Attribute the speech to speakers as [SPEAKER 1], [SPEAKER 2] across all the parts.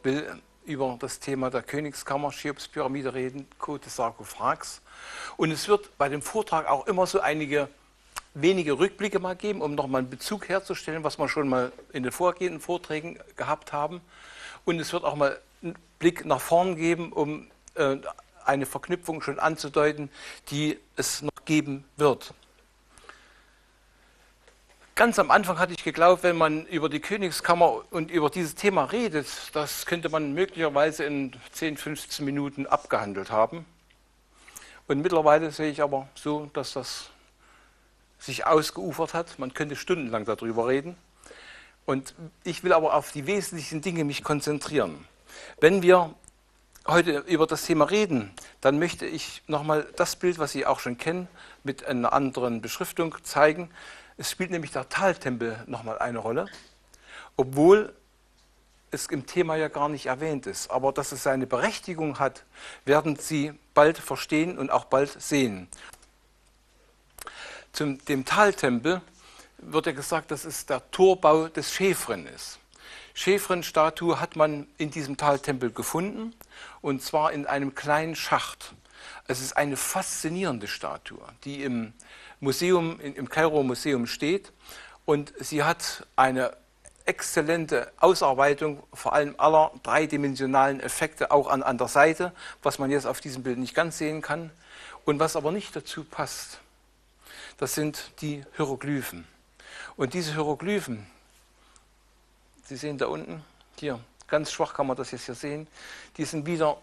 [SPEAKER 1] will über das Thema der Königskammer, Cheops-Pyramide reden, Code des Sarkophags. Und es wird bei dem Vortrag auch immer so einige wenige Rückblicke mal geben, um nochmal einen Bezug herzustellen, was wir schon mal in den vorgehenden Vorträgen gehabt haben. Und es wird auch mal einen Blick nach vorn geben, um eine Verknüpfung schon anzudeuten, die es noch geben wird. Ganz am Anfang hatte ich geglaubt, wenn man über die Königskammer und über dieses Thema redet, das könnte man möglicherweise in 10, 15 Minuten abgehandelt haben. Und mittlerweile sehe ich aber so, dass das sich ausgeufert hat. Man könnte stundenlang darüber reden. Und ich will aber auf die wesentlichen Dinge mich konzentrieren. Wenn wir heute über das Thema reden, dann möchte ich nochmal das Bild, was Sie auch schon kennen, mit einer anderen Beschriftung zeigen. Es spielt nämlich der Taltempel nochmal eine Rolle, obwohl es im Thema ja gar nicht erwähnt ist. Aber dass es seine Berechtigung hat, werden Sie bald verstehen und auch bald sehen. Zum dem Taltempel wird ja gesagt, dass es der Torbau des Chephren ist. Chephren-Statue hat man in diesem Taltempel gefunden, und zwar in einem kleinen Schacht. Es ist eine faszinierende Statue, die im Museum, im Kairo Museum steht, und sie hat eine exzellente Ausarbeitung, vor allem aller dreidimensionalen Effekte, auch an der Seite, was man jetzt auf diesem Bild nicht ganz sehen kann. Und was aber nicht dazu passt, das sind die Hieroglyphen. Und diese Hieroglyphen, Sie sehen da unten, hier, ganz schwach kann man das jetzt hier sehen, die sind wieder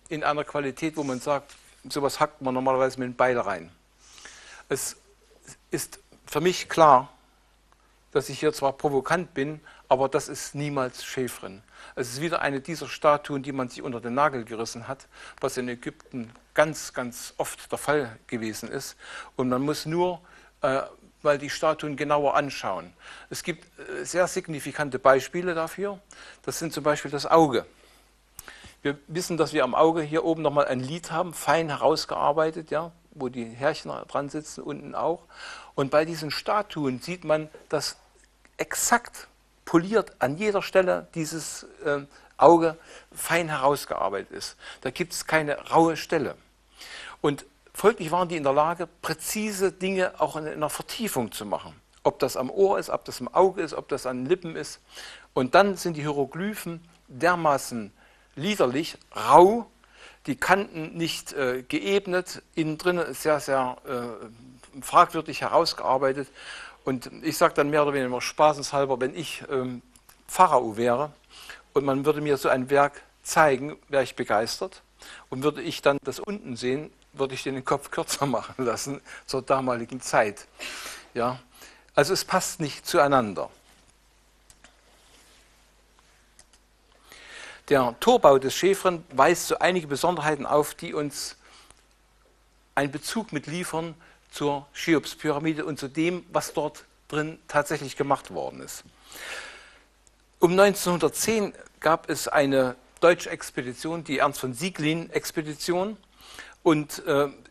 [SPEAKER 1] in einer Qualität, wo man sagt, sowas hackt man normalerweise mit einem Beil rein. Es ist für mich klar, dass ich hier zwar provokant bin, aber das ist niemals Chephren. Es ist wieder eine dieser Statuen, die man sich unter den Nagel gerissen hat, was in Ägypten ganz, ganz oft der Fall gewesen ist. Und man muss nur mal die Statuen genauer anschauen. Es gibt sehr signifikante Beispiele dafür. Das sind zum Beispiel das Auge. Wir wissen, dass wir am Auge hier oben nochmal ein Lid haben, fein herausgearbeitet, ja, wo die Härchen dran sitzen, unten auch. Und bei diesen Statuen sieht man, dass exakt poliert an jeder Stelle dieses Auge fein herausgearbeitet ist. Da gibt es keine raue Stelle. Und folglich waren die in der Lage, präzise Dinge auch in einer Vertiefung zu machen. Ob das am Ohr ist, ob das im Auge ist, ob das an den Lippen ist. Und dann sind die Hieroglyphen dermaßen liederlich, rau, die Kanten nicht geebnet, innen drin sehr, sehr fragwürdig herausgearbeitet. Und ich sage dann mehr oder weniger spaßenshalber, wenn ich Pharao wäre und man würde mir so ein Werk zeigen, wäre ich begeistert. Und würde ich dann das unten sehen, würde ich den Kopf kürzer machen lassen zur damaligen Zeit. Ja? Also es passt nicht zueinander. Der Torbau des Chephren weist so einige Besonderheiten auf, die uns einen Bezug mitliefern zur Cheops-Pyramide und zu dem, was dort drin tatsächlich gemacht worden ist. Um 1910 gab es eine deutsche Expedition, die Ernst von Sieglin-Expedition. Und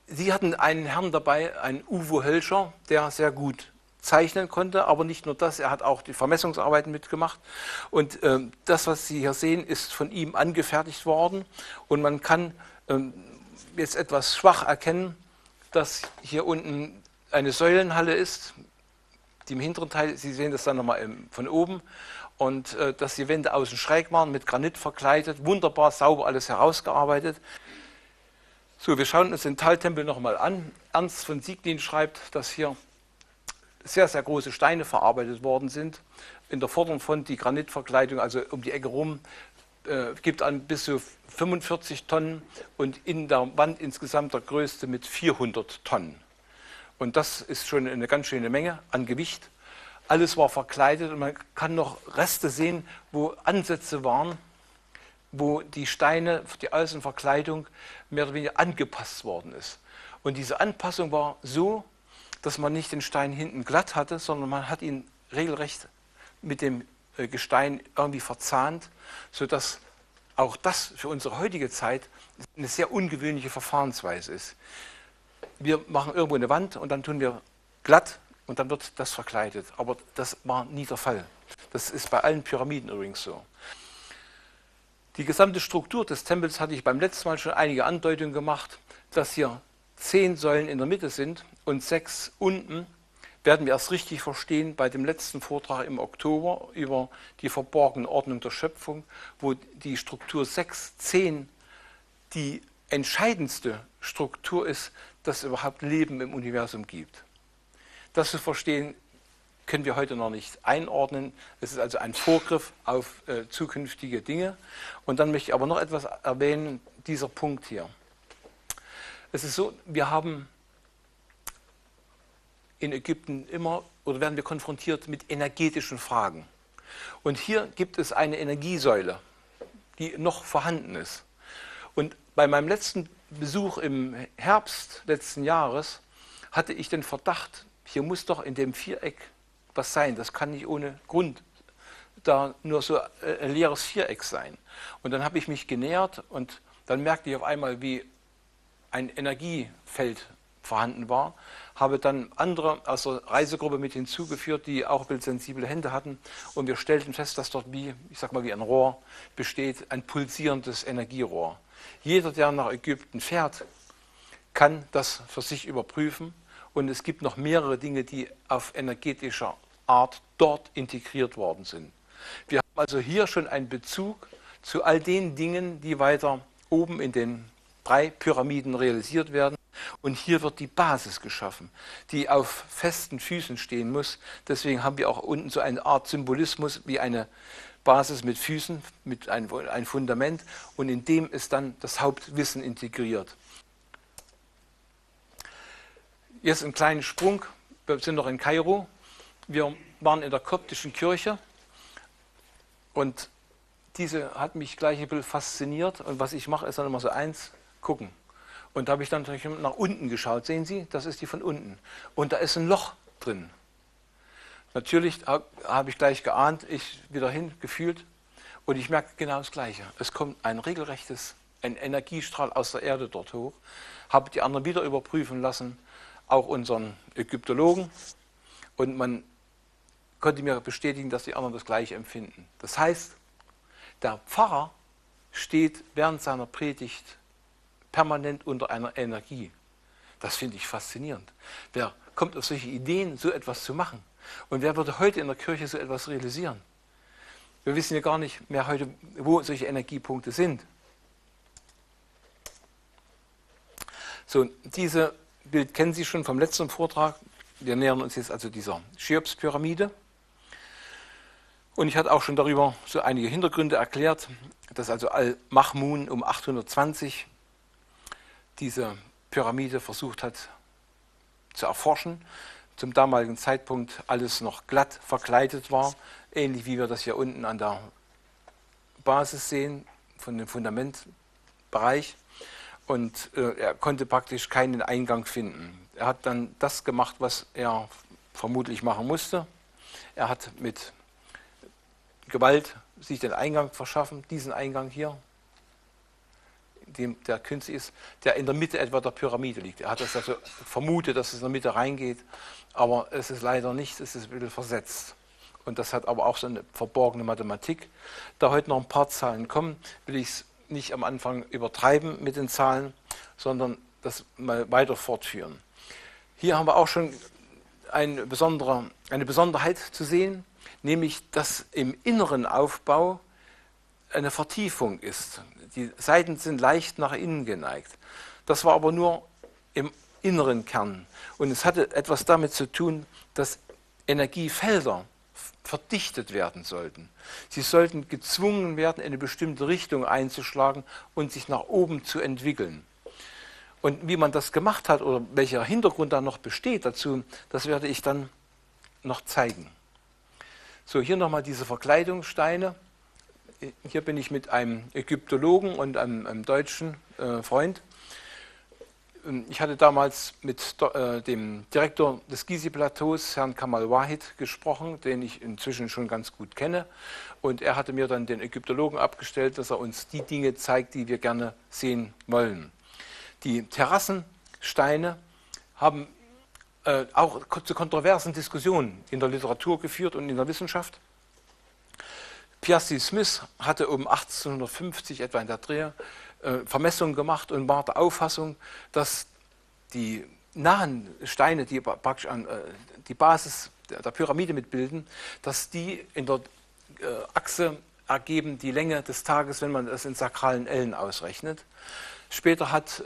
[SPEAKER 1] sie hatten einen Herrn dabei, einen Uwe Hölscher, der sehr gut zeichnen konnte, aber nicht nur das, er hat auch die Vermessungsarbeiten mitgemacht. Und das, was Sie hier sehen, ist von ihm angefertigt worden. Und man kann jetzt etwas schwach erkennen, dass hier unten eine Säulenhalle ist, die im hinteren Teil, Sie sehen das dann nochmal von oben, und dass die Wände außen schräg waren, mit Granit verkleidet, wunderbar sauber alles herausgearbeitet. So, wir schauen uns den Taltempel nochmal an. Ernst von Sieglin schreibt, dass hier sehr, sehr große Steine verarbeitet worden sind. In der vorderen Front die Granitverkleidung, also um die Ecke rum, gibt an bis zu 45 Tonnen und in der Wand insgesamt der größte mit 400 Tonnen. Und das ist schon eine ganz schöne Menge an Gewicht. Alles war verkleidet und man kann noch Reste sehen, wo Ansätze waren, wo die Steine, die Außenverkleidung mehr oder weniger angepasst worden ist. Und diese Anpassung war so, dass man nicht den Stein hinten glatt hatte, sondern man hat ihn regelrecht mit dem Gestein irgendwie verzahnt, sodass auch das für unsere heutige Zeit eine sehr ungewöhnliche Verfahrensweise ist. Wir machen irgendwo eine Wand und dann tun wir glatt und dann wird das verkleidet. Aber das war nie der Fall. Das ist bei allen Pyramiden übrigens so. Die gesamte Struktur des Tempels hatte ich beim letzten Mal schon einige Andeutungen gemacht, dass hier 10 Säulen in der Mitte sind und 6 unten. Werden wir erst richtig verstehen bei dem letzten Vortrag im Oktober über die verborgene Ordnung der Schöpfung, wo die Struktur 6,10 die entscheidendste Struktur ist, dass es überhaupt Leben im Universum gibt. Das zu verstehen, können wir heute noch nicht einordnen. Es ist also ein Vorgriff auf zukünftige Dinge. Und dann möchte ich aber noch etwas erwähnen, dieser Punkt hier. Es ist so, wir haben in Ägypten immer, oder werden wir konfrontiert mit energetischen Fragen. Und hier gibt es eine Energiesäule, die noch vorhanden ist. Und bei meinem letzten Besuch im Herbst letzten Jahres hatte ich den Verdacht, hier muss doch in dem Viereck was sein. Das kann nicht ohne Grund da nur so ein leeres Viereck sein. Und dann habe ich mich genähert und dann merkte ich auf einmal, wie ein Energiefeld vorhanden war, habe dann andere aus der Reisegruppe mit hinzugeführt, die auch bildsensible Hände hatten, und wir stellten fest, dass dort wie, ich sag mal, wie ein Rohr besteht, ein pulsierendes Energierohr. Jeder, der nach Ägypten fährt, kann das für sich überprüfen, und es gibt noch mehrere Dinge, die auf energetischer Art dort integriert worden sind. Wir haben also hier schon einen Bezug zu all den Dingen, die weiter oben in den 3 Pyramiden realisiert werden. Und hier wird die Basis geschaffen, die auf festen Füßen stehen muss. Deswegen haben wir auch unten so eine Art Symbolismus wie eine Basis mit Füßen, mit ein Fundament. Und in dem ist dann das Hauptwissen integriert. Jetzt einen kleinen Sprung. Wir sind noch in Kairo. Wir waren in der koptischen Kirche. Und diese hat mich gleich ein bisschen fasziniert. Und was ich mache, ist dann immer so eins, gucken. Und da habe ich dann natürlich nach unten geschaut. Sehen Sie, das ist die von unten. Und da ist ein Loch drin. Natürlich habe ich gleich geahnt, ich wieder hingefühlt. Und ich merke genau das Gleiche. Es kommt ein Energiestrahl aus der Erde dort hoch. Habe die anderen wieder überprüfen lassen, auch unseren Ägyptologen. Und man konnte mir bestätigen, dass die anderen das Gleiche empfinden. Das heißt, der Pfarrer steht während seiner Predigt permanent unter einer Energie. Das finde ich faszinierend. Wer kommt auf solche Ideen, so etwas zu machen? Und wer würde heute in der Kirche so etwas realisieren? Wir wissen ja gar nicht mehr heute, wo solche Energiepunkte sind. So, dieses Bild kennen Sie schon vom letzten Vortrag. Wir nähern uns jetzt also dieser Cheops-Pyramide. Und ich hatte auch schon darüber so einige Hintergründe erklärt, dass also Al-Ma'mun um 820 diese Pyramide versucht hat zu erforschen. Zum damaligen Zeitpunkt alles noch glatt verkleidet war, ähnlich wie wir das hier unten an der Basis sehen, von dem Fundamentbereich. Und er konnte praktisch keinen Eingang finden. Er hat dann das gemacht, was er vermutlich machen musste. Er hat mit Gewalt sich den Eingang verschaffen, diesen Eingang hier, der künstlich ist, der in der Mitte etwa der Pyramide liegt. Er hat das also vermutet, dass es in der Mitte reingeht, aber es ist leider nicht, es ist ein bisschen versetzt. Und das hat aber auch so eine verborgene Mathematik. Da heute noch ein paar Zahlen kommen, will ich es nicht am Anfang übertreiben mit den Zahlen, sondern das mal weiter fortführen. Hier haben wir auch schon eine Besonderheit zu sehen, nämlich dass im inneren Aufbau eine Vertiefung ist. Die Seiten sind leicht nach innen geneigt. Das war aber nur im inneren Kern. Und es hatte etwas damit zu tun, dass Energiefelder verdichtet werden sollten. Sie sollten gezwungen werden, in eine bestimmte Richtung einzuschlagen und sich nach oben zu entwickeln. Und wie man das gemacht hat oder welcher Hintergrund da noch besteht dazu, das werde ich dann noch zeigen. So, hier nochmal diese Verkleidungssteine. Hier bin ich mit einem Ägyptologen und einem deutschen Freund. Ich hatte damals mit dem Direktor des Gizi-Plateaus, Herrn Kamal Wahid, gesprochen, den ich inzwischen schon ganz gut kenne. Und er hatte mir dann den Ägyptologen abgestellt, dass er uns die Dinge zeigt, die wir gerne sehen wollen. Die Terrassensteine haben auch zu kontroversen Diskussionen in der Literatur geführt und in der Wissenschaft. Piazzi Smyth hatte um 1850 etwa in der Dreh Vermessungen gemacht und war der Auffassung, dass die nahen Steine, die praktisch die Basis der Pyramide mitbilden, dass die in der Achse ergeben die Länge des Tages, wenn man das in sakralen Ellen ausrechnet. Später hat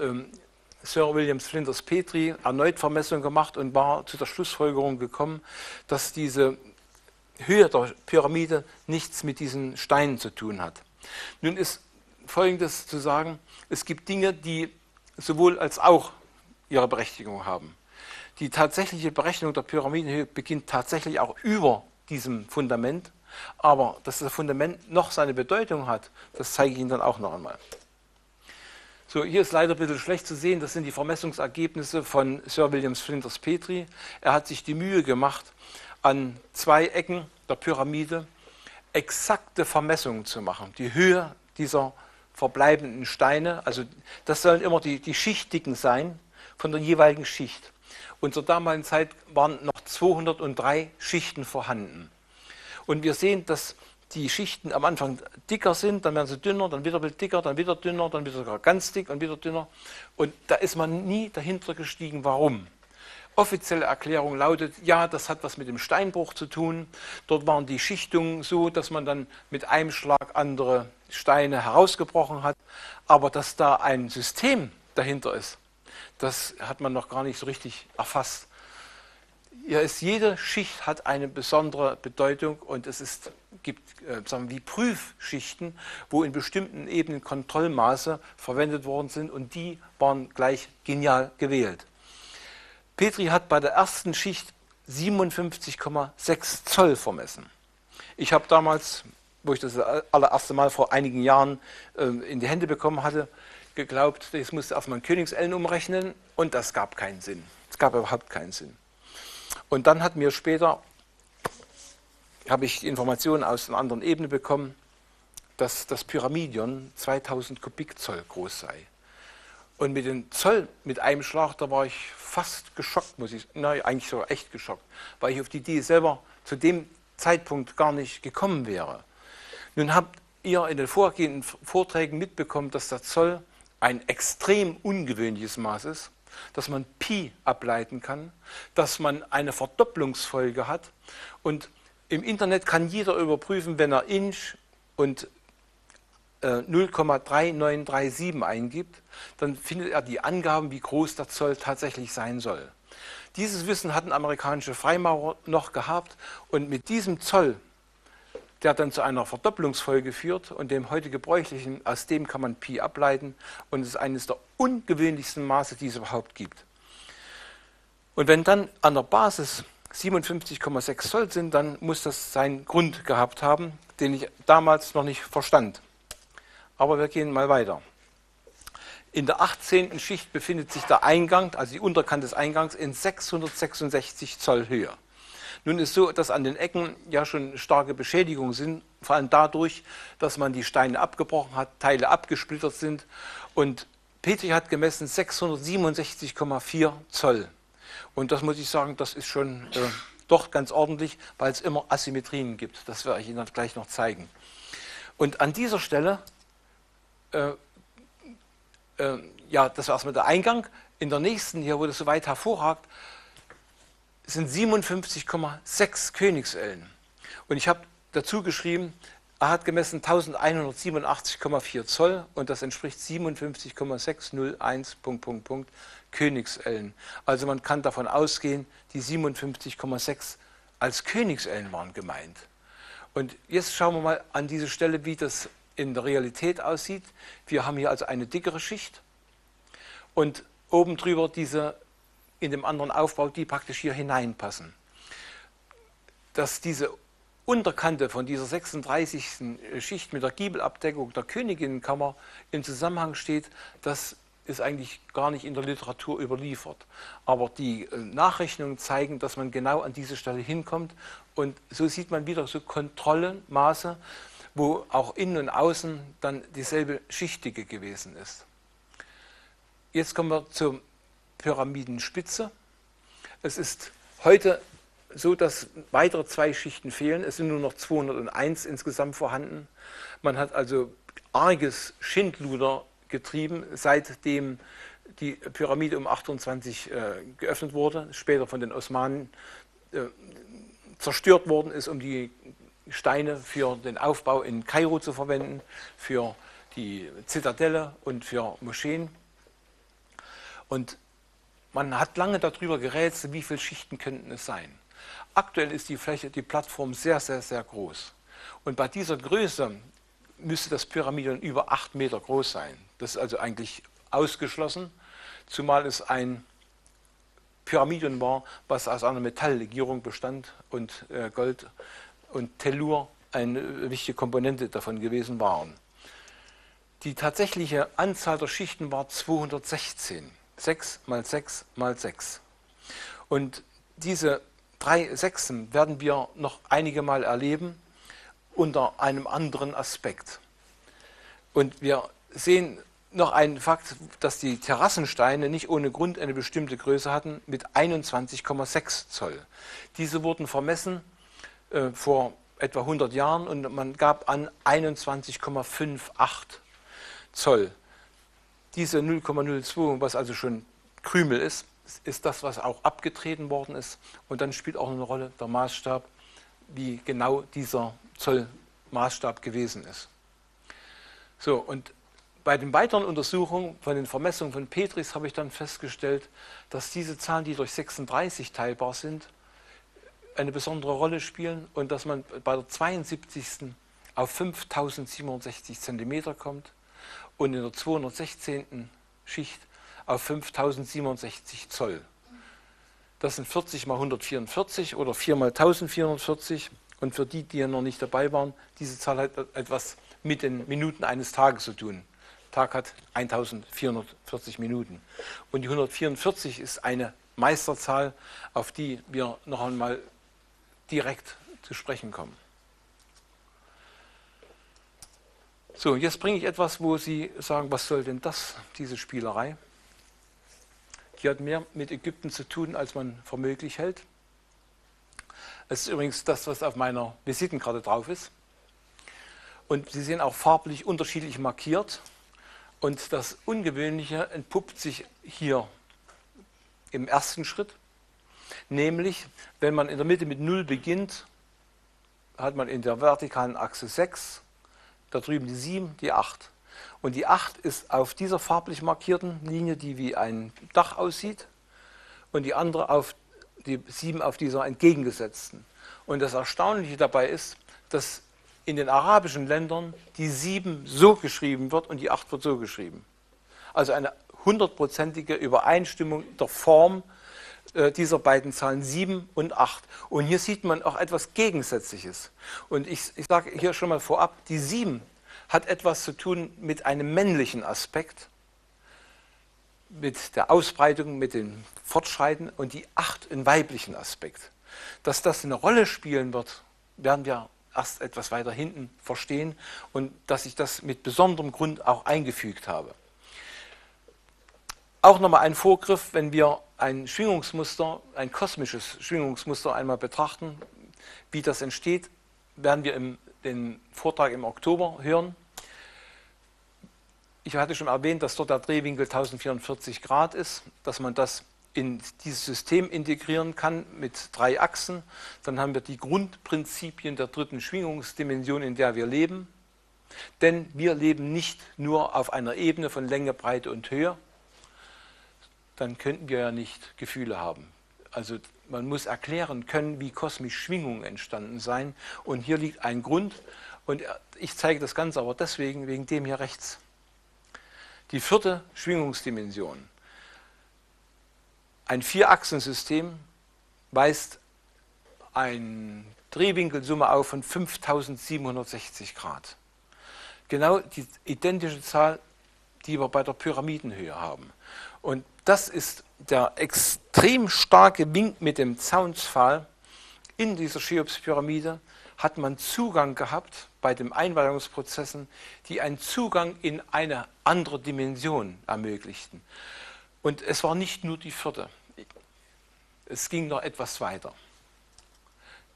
[SPEAKER 1] Sir William Flinders Petrie erneut Vermessungen gemacht und war zu der Schlussfolgerung gekommen, dass diese Höhe der Pyramide nichts mit diesen Steinen zu tun hat. Nun ist Folgendes zu sagen: Es gibt Dinge, die sowohl als auch ihre Berechtigung haben. Die tatsächliche Berechnung der Pyramidenhöhe beginnt tatsächlich auch über diesem Fundament, aber dass das Fundament noch seine Bedeutung hat, das zeige ich Ihnen dann auch noch einmal. So, hier ist leider ein bisschen schlecht zu sehen, das sind die Vermessungsergebnisse von Sir William Flinders Petrie. Er hat sich die Mühe gemacht, an 2 Ecken der Pyramide exakte Vermessungen zu machen. Die Höhe dieser verbleibenden Steine, also das sollen immer die Schichtdicken sein von der jeweiligen Schicht. Und zur damaligen Zeit waren noch 203 Schichten vorhanden. Und wir sehen, dass die Schichten am Anfang dicker sind, dann werden sie dünner, dann wieder dicker, dann wieder dünner, dann wieder sogar ganz dick und wieder dünner. Und da ist man nie dahinter gestiegen, warum. Offizielle Erklärung lautet, ja, das hat was mit dem Steinbruch zu tun. Dort waren die Schichtungen so, dass man dann mit einem Schlag andere Steine herausgebrochen hat. Aber dass da ein System dahinter ist, das hat man noch gar nicht so richtig erfasst. Jede Schicht hat eine besondere Bedeutung und gibt sagen wir, wie Prüfschichten, wo in bestimmten Ebenen Kontrollmaße verwendet worden sind und die waren gleich genial gewählt. Petrie hat bei der ersten Schicht 57,6 Zoll vermessen. Ich habe damals, wo ich das allererste Mal vor einigen Jahren in die Hände bekommen hatte, geglaubt, ich musste auf meinen Königsellen umrechnen und das gab keinen Sinn. Es gab überhaupt keinen Sinn. Und dann hat mir später, habe ich Informationen aus einer anderen Ebene bekommen, dass das Pyramidion 2000 Kubikzoll groß sei. Und mit dem Zoll, mit einem Schlag, da war ich fast geschockt, eigentlich sogar echt geschockt, weil ich auf die Idee selber zu dem Zeitpunkt gar nicht gekommen wäre. Nun habt ihr in den vorgehenden Vorträgen mitbekommen, dass der Zoll ein extrem ungewöhnliches Maß ist, dass man Pi ableiten kann, dass man eine Verdopplungsfolge hat und im Internet kann jeder überprüfen, wenn er Inch und 0,3937 eingibt, dann findet er die Angaben, wie groß der Zoll tatsächlich sein soll. Dieses Wissen hatten amerikanische Freimaurer noch gehabt und mit diesem Zoll, der dann zu einer Verdopplungsfolge führt und dem heute gebräuchlichen, aus dem kann man Pi ableiten und es ist eines der ungewöhnlichsten Maße, die es überhaupt gibt. Und wenn dann an der Basis 57,6 Zoll sind, dann muss das seinen Grund gehabt haben, den ich damals noch nicht verstand. Aber wir gehen mal weiter. In der 18. Schicht befindet sich der Eingang, also die Unterkante des Eingangs, in 666 Zoll Höhe. Nun ist so, dass an den Ecken ja schon starke Beschädigungen sind, vor allem dadurch, dass man die Steine abgebrochen hat, Teile abgesplittert sind. Und Petrie hat gemessen 667,4 Zoll. Und das muss ich sagen, das ist schon doch ganz ordentlich, weil es immer Asymmetrien gibt. Das werde ich Ihnen gleich noch zeigen. Und an dieser Stelle, ja, das war erstmal der Eingang. In der nächsten, hier, wo das so weit hervorragt, sind 57,6 Königsellen. Und ich habe dazu geschrieben, er hat gemessen 1187,4 Zoll und das entspricht 57,601 Königsellen. Also man kann davon ausgehen, die 57,6 als Königsellen waren gemeint. Und jetzt schauen wir mal an diese Stelle, wie das in der Realität aussieht. Wir haben hier also eine dickere Schicht und oben drüber diese in dem anderen Aufbau, die praktisch hier hineinpassen. Dass diese Unterkante von dieser 36. Schicht mit der Giebelabdeckung der Königinnenkammer im Zusammenhang steht, das ist eigentlich gar nicht in der Literatur überliefert. Aber die Nachrechnungen zeigen, dass man genau an diese Stelle hinkommt und so sieht man wieder so Kontrollenmaße, wo auch innen und außen dann dieselbe Schichtdicke gewesen ist. Jetzt kommen wir zur Pyramidenspitze. Es ist heute so, dass weitere 2 Schichten fehlen. Es sind nur noch 201 insgesamt vorhanden. Man hat also arges Schindluder getrieben, seitdem die Pyramide um 28 geöffnet wurde, später von den Osmanen zerstört worden ist, um die Steine für den Aufbau in Kairo zu verwenden, für die Zitadelle und für Moscheen. Und man hat lange darüber gerätselt, wie viele Schichten könnten es sein. Aktuell ist die Fläche, die Plattform sehr, sehr, sehr groß. Und bei dieser Größe müsste das Pyramidon über 8 Meter groß sein. Das ist also eigentlich ausgeschlossen, zumal es ein Pyramidon war, was aus einer Metalllegierung bestand und Gold und Tellur eine wichtige Komponente davon gewesen waren. Die tatsächliche Anzahl der Schichten war 216. 6 mal 6 mal 6. Und diese 3 Sechsen werden wir noch einige Mal erleben unter einem anderen Aspekt. Und wir sehen noch einen Fakt, dass die Terrassensteine nicht ohne Grund eine bestimmte Größe hatten mit 21,6 Zoll. Diese wurden vermessen vor etwa 100 Jahren und man gab an 21,58 Zoll. Diese 0,02, was also schon Krümel ist, ist das, was auch abgetreten worden ist. Und dann spielt auch eine Rolle der Maßstab, wie genau dieser Zollmaßstab gewesen ist. So, und bei den weiteren Untersuchungen von den Vermessungen von Petris habe ich dann festgestellt, dass diese Zahlen, die durch 36 teilbar sind, eine besondere Rolle spielen und dass man bei der 72. auf 5067 cm kommt und in der 216. Schicht auf 5067 Zoll. Das sind 40 mal 144 oder 4 mal 1440. Und für die, die ja noch nicht dabei waren, diese Zahl hat etwas mit den Minuten eines Tages zu tun. Der Tag hat 1440 Minuten. Und die 144 ist eine Meisterzahl, auf die wir noch einmal direkt zu sprechen kommen. So, jetzt bringe ich etwas, wo Sie sagen, was soll denn das, diese Spielerei? Die hat mehr mit Ägypten zu tun, als man für möglich hält. Es ist übrigens das, was auf meiner Visitenkarte drauf ist. Und Sie sehen auch farblich unterschiedlich markiert. Und das Ungewöhnliche entpuppt sich hier im ersten Schritt. Nämlich, wenn man in der Mitte mit 0 beginnt, hat man in der vertikalen Achse 6, da drüben die 7, die 8. Und die 8 ist auf dieser farblich markierten Linie, die wie ein Dach aussieht, und die andere auf die 7 auf dieser entgegengesetzten. Und das Erstaunliche dabei ist, dass in den arabischen Ländern die 7 so geschrieben wird und die 8 wird so geschrieben. Also eine 100%ige Übereinstimmung der Form dieser beiden Zahlen 7 und 8. Und hier sieht man auch etwas Gegensätzliches. Und ich sage hier schon mal vorab, die 7 hat etwas zu tun mit einem männlichen Aspekt, mit der Ausbreitung, mit dem Fortschreiten, und die 8 einen weiblichen Aspekt. Dass das eine Rolle spielen wird, werden wir erst etwas weiter hinten verstehen, und dass ich das mit besonderem Grund auch eingefügt habe. Auch nochmal ein Vorgriff, wenn wir ein Schwingungsmuster, ein kosmisches Schwingungsmuster einmal betrachten, wie das entsteht, werden wir den Vortrag im Oktober hören. Ich hatte schon erwähnt, dass dort der Drehwinkel 1044 Grad ist, dass man das in dieses System integrieren kann mit 3 Achsen. Dann haben wir die Grundprinzipien der dritten Schwingungsdimension, in der wir leben. Denn wir leben nicht nur auf einer Ebene von Länge, Breite und Höhe. Dann könnten wir ja nicht Gefühle haben. Also man muss erklären können, wie kosmisch Schwingungen entstanden seien. Und hier liegt ein Grund. Und ich zeige das Ganze aber deswegen, wegen dem hier rechts. Die 4. Schwingungsdimension. Ein 4-Achsen-System weist eine Drehwinkelsumme auf von 5760 Grad. Genau die identische Zahl, die wir bei der Pyramidenhöhe haben. Und das ist der extrem starke Wink mit dem Zaunspfahl. In dieser Cheops-Pyramide hat man Zugang gehabt bei den Einweihungsprozessen, die einen Zugang in eine andere Dimension ermöglichten. Und es war nicht nur die 4. Es ging noch etwas weiter.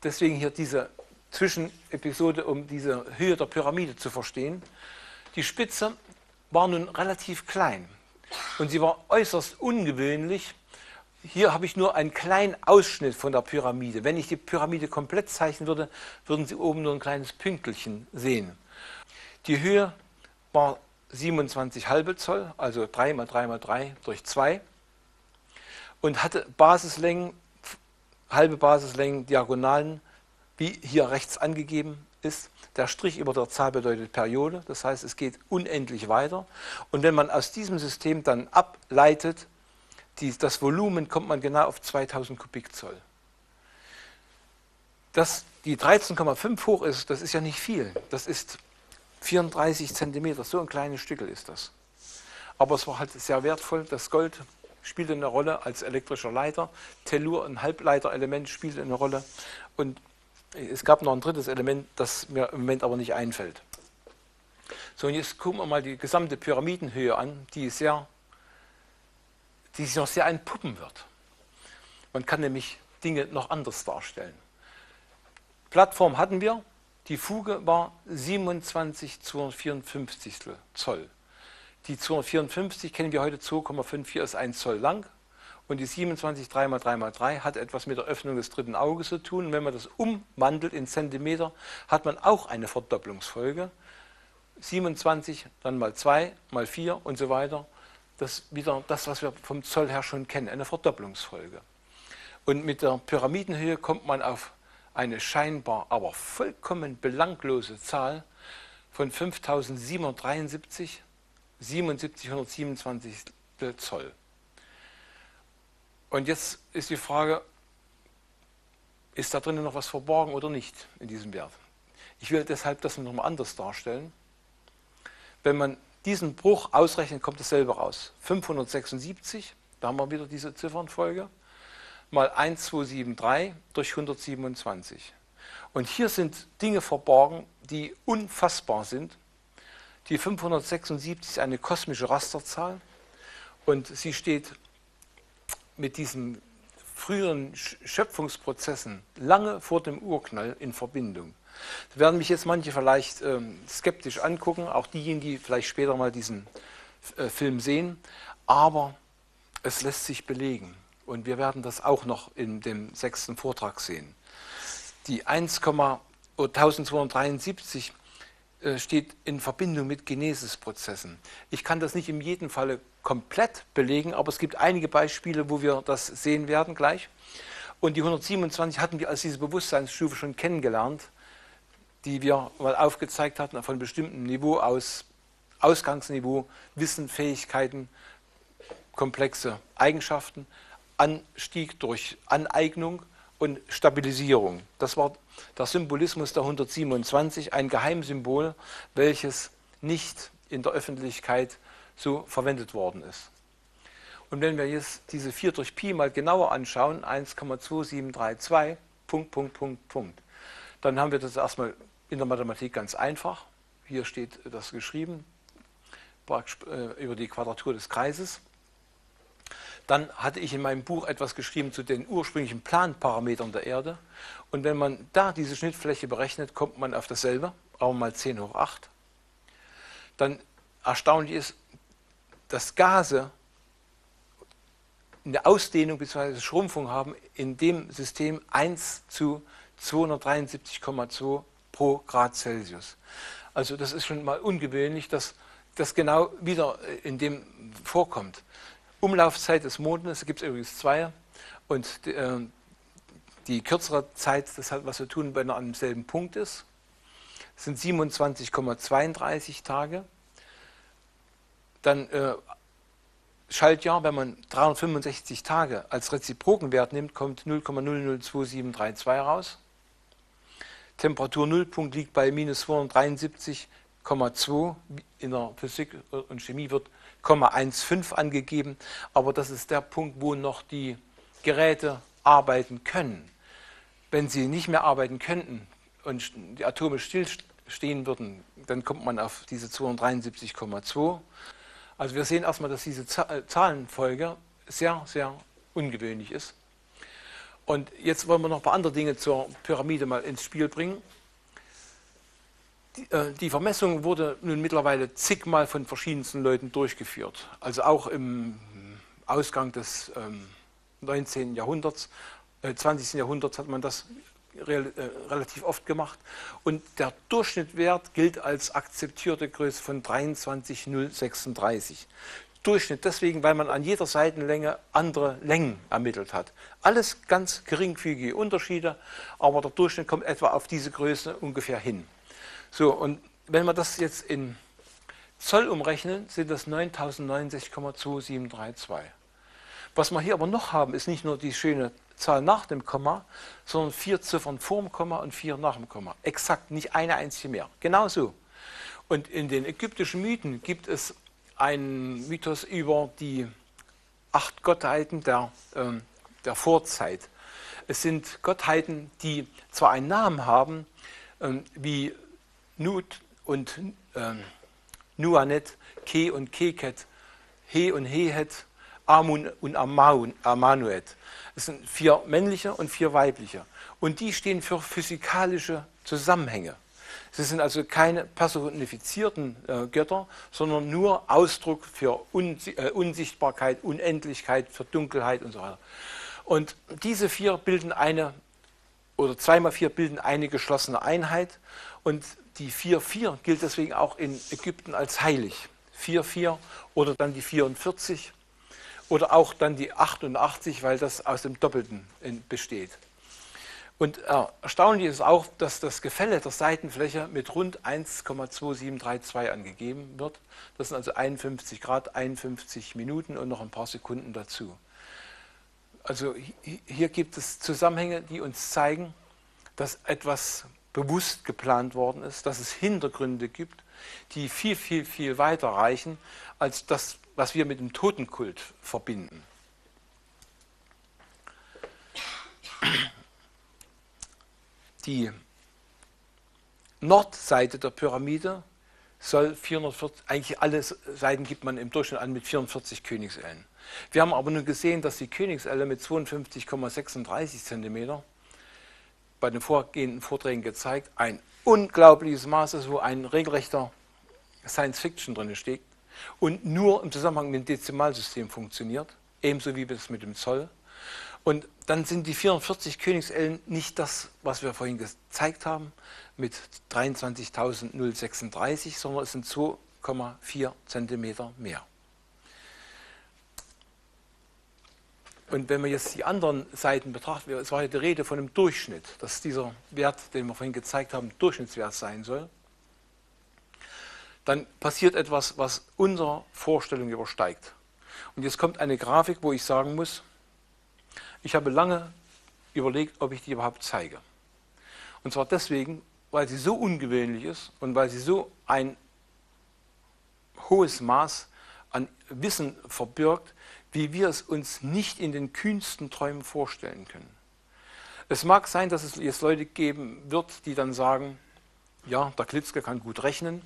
[SPEAKER 1] deswegen hier diese Zwischenepisode, um diese Höhe der Pyramide zu verstehen. Die Spitze war nun relativ klein und sie war äußerst ungewöhnlich. Hier habe ich nur einen kleinen Ausschnitt von der Pyramide. Wenn ich die Pyramide komplett zeichnen würde, würden Sie oben nur ein kleines Pünkelchen sehen. Die Höhe war 27 halbe Zoll, also 3 mal 3 mal 3 durch 2 und hatte Basislängen, halbe Basislängen, Diagonalen, wie hier rechts angegeben ist. Der Strich über der Zahl bedeutet Periode, das heißt, es geht unendlich weiter. Und wenn man aus diesem System dann ableitet, das Volumen, kommt man genau auf 2000 Kubikzoll. Dass die 13,5 hoch ist, das ist ja nicht viel. Das ist 34 Zentimeter, so ein kleines Stückel ist das. Aber es war halt sehr wertvoll. Das Gold spielte eine Rolle als elektrischer Leiter. Tellur, ein Halbleiterelement, spielte eine Rolle. Und es gab noch ein drittes Element, das mir im Moment aber nicht einfällt. So, und jetzt gucken wir mal die gesamte Pyramidenhöhe an, die sich noch sehr entpuppen wird. Man kann nämlich Dinge noch anders darstellen. Plattform hatten wir, die Fuge war 27 254 Zoll. Die 254 kennen wir heute, 2,54 ist 1 Zoll lang. Und die 27 3 mal 3 mal 3 hat etwas mit der Öffnung des dritten Auges zu tun. Und wenn man das umwandelt in Zentimeter, hat man auch eine Verdopplungsfolge. 27, dann mal 2, mal 4 und so weiter. Das ist wieder das, was wir vom Zoll her schon kennen, eine Verdopplungsfolge. Und mit der Pyramidenhöhe kommt man auf eine scheinbar, aber vollkommen belanglose Zahl von 5773, 7727 Zoll. Und jetzt ist die Frage, ist da drinnen noch was verborgen oder nicht in diesem Wert? Ich will deshalb das nochmal anders darstellen. Wenn man diesen Bruch ausrechnet, kommt dasselbe raus. 576, da haben wir wieder diese Ziffernfolge, mal 1273 durch 127. Und hier sind Dinge verborgen, die unfassbar sind. Die 576 ist eine kosmische Rasterzahl und sie steht mit diesen früheren Schöpfungsprozessen lange vor dem Urknall in Verbindung. Da werden mich jetzt manche vielleicht skeptisch angucken, auch diejenigen, die vielleicht später mal diesen Film sehen, aber es lässt sich belegen und wir werden das auch noch in dem 6. Vortrag sehen. Die 1273 steht in Verbindung mit Genesisprozessen. Ich kann das nicht in jedem Falle komplett belegen, aber es gibt einige Beispiele, wo wir das sehen werden gleich. Und die 127 hatten wir als diese Bewusstseinsstufe schon kennengelernt, die wir mal aufgezeigt hatten, von bestimmtem Niveau aus, Ausgangsniveau, Wissen, Fähigkeiten, komplexe Eigenschaften, Anstieg durch Aneignung und Stabilisierung. Das war der Symbolismus der 127, ein Geheimsymbol, welches nicht in der Öffentlichkeit so verwendet worden ist. Und wenn wir jetzt diese 4 durch Pi mal genauer anschauen, 1,2732, Punkt, Punkt, Punkt, Punkt, dann haben wir das erstmal in der Mathematik ganz einfach. Hier steht das geschrieben, über die Quadratur des Kreises. Dann hatte ich in meinem Buch etwas geschrieben zu den ursprünglichen Planparametern der Erde. Und wenn man da diese Schnittfläche berechnet, kommt man auf dasselbe, aber mal 10 hoch 8. Dann erstaunlich ist, dass Gase eine Ausdehnung bzw. Schrumpfung haben in dem System 1 zu 273,2 pro Grad Celsius. Also das ist schon mal ungewöhnlich, dass das genau wieder in dem vorkommt. Umlaufzeit des Mondes gibt es übrigens 2 und die kürzere Zeit, das hat was zu tun, wenn er an demselben Punkt ist, sind 27,32 Tage. Dann Schaltjahr, wenn man 365 Tage als Reziprokenwert nimmt, kommt 0,002732 raus. Temperatur-Nullpunkt liegt bei minus 273,2. In der Physik und Chemie wird 0,15 angegeben, aber das ist der Punkt, wo noch die Geräte arbeiten können. Wenn sie nicht mehr arbeiten könnten und die Atome stillstehen würden, dann kommt man auf diese 273,2. Also wir sehen erstmal, dass diese Zahlenfolge sehr, sehr ungewöhnlich ist. Und jetzt wollen wir noch ein paar andere Dinge zur Pyramide mal ins Spiel bringen. Die Vermessung wurde nun mittlerweile zigmal von verschiedensten Leuten durchgeführt. Also auch im Ausgang des 19. Jahrhunderts, 20. Jahrhunderts hat man das relativ oft gemacht. Und der Durchschnittswert gilt als akzeptierte Größe von 23,036. Durchschnitt deswegen, weil man an jeder Seitenlänge andere Längen ermittelt hat. Alles ganz geringfügige Unterschiede, aber der Durchschnitt kommt etwa auf diese Größe ungefähr hin. So, und wenn wir das jetzt in Zoll umrechnen, sind das 9069,2732. Was wir hier aber noch haben, ist nicht nur die schöne Zahl nach dem Komma, sondern 4 Ziffern vor dem Komma und 4 nach dem Komma. Exakt, nicht eine einzige mehr. Genau so. Und in den ägyptischen Mythen gibt es einen Mythos über die 8 Gottheiten der Vorzeit. Es sind Gottheiten, die zwar einen Namen haben, wie Nut und Nuanet, Ke und Keket, He und Hehet, Amun und Amanuet. Es sind 4 männliche und 4 weibliche. Und die stehen für physikalische Zusammenhänge. Sie sind also keine personifizierten Götter, sondern nur Ausdruck für Unsichtbarkeit, Unendlichkeit, für Dunkelheit und so weiter. Und diese 4 bilden eine, oder 2 mal 4 bilden eine geschlossene Einheit. Und die 4,4 gilt deswegen auch in Ägypten als heilig. 4,4 oder dann die 44 oder auch dann die 88, weil das aus dem Doppelten besteht. Und erstaunlich ist auch, dass das Gefälle der Seitenfläche mit rund 1,2732 angegeben wird. Das sind also 51 Grad, 51 Minuten und noch ein paar Sekunden dazu. Also hier gibt es Zusammenhänge, die uns zeigen, dass etwas bewusst geplant worden ist, dass es Hintergründe gibt, die viel, viel, viel weiter reichen als das, was wir mit dem Totenkult verbinden. Die Nordseite der Pyramide soll 440, eigentlich alle Seiten gibt man im Durchschnitt an mit 44 Königsellen. Wir haben aber nun gesehen, dass die Königselle mit 52,36 cm, bei den vorgehenden Vorträgen gezeigt, ein unglaubliches Maß ist, wo ein regelrechter Science-Fiction drin steht und nur im Zusammenhang mit dem Dezimalsystem funktioniert, ebenso wie es mit dem Zoll. Und dann sind die 44 Königsellen nicht das, was wir vorhin gezeigt haben, mit 23.036, sondern es sind 2,4 cm mehr. Und wenn wir jetzt die anderen Seiten betrachten, es war ja die Rede von einem Durchschnitt, dass dieser Wert, den wir vorhin gezeigt haben, Durchschnittswert sein soll, dann passiert etwas, was unsere Vorstellung übersteigt. Und jetzt kommt eine Grafik, wo ich sagen muss, ich habe lange überlegt, ob ich die überhaupt zeige. Und zwar deswegen, weil sie so ungewöhnlich ist und weil sie so ein hohes Maß an Wissen verbirgt, wie wir es uns nicht in den kühnsten Träumen vorstellen können. Es mag sein, dass es jetzt Leute geben wird, die dann sagen, ja, der Klitzke kann gut rechnen.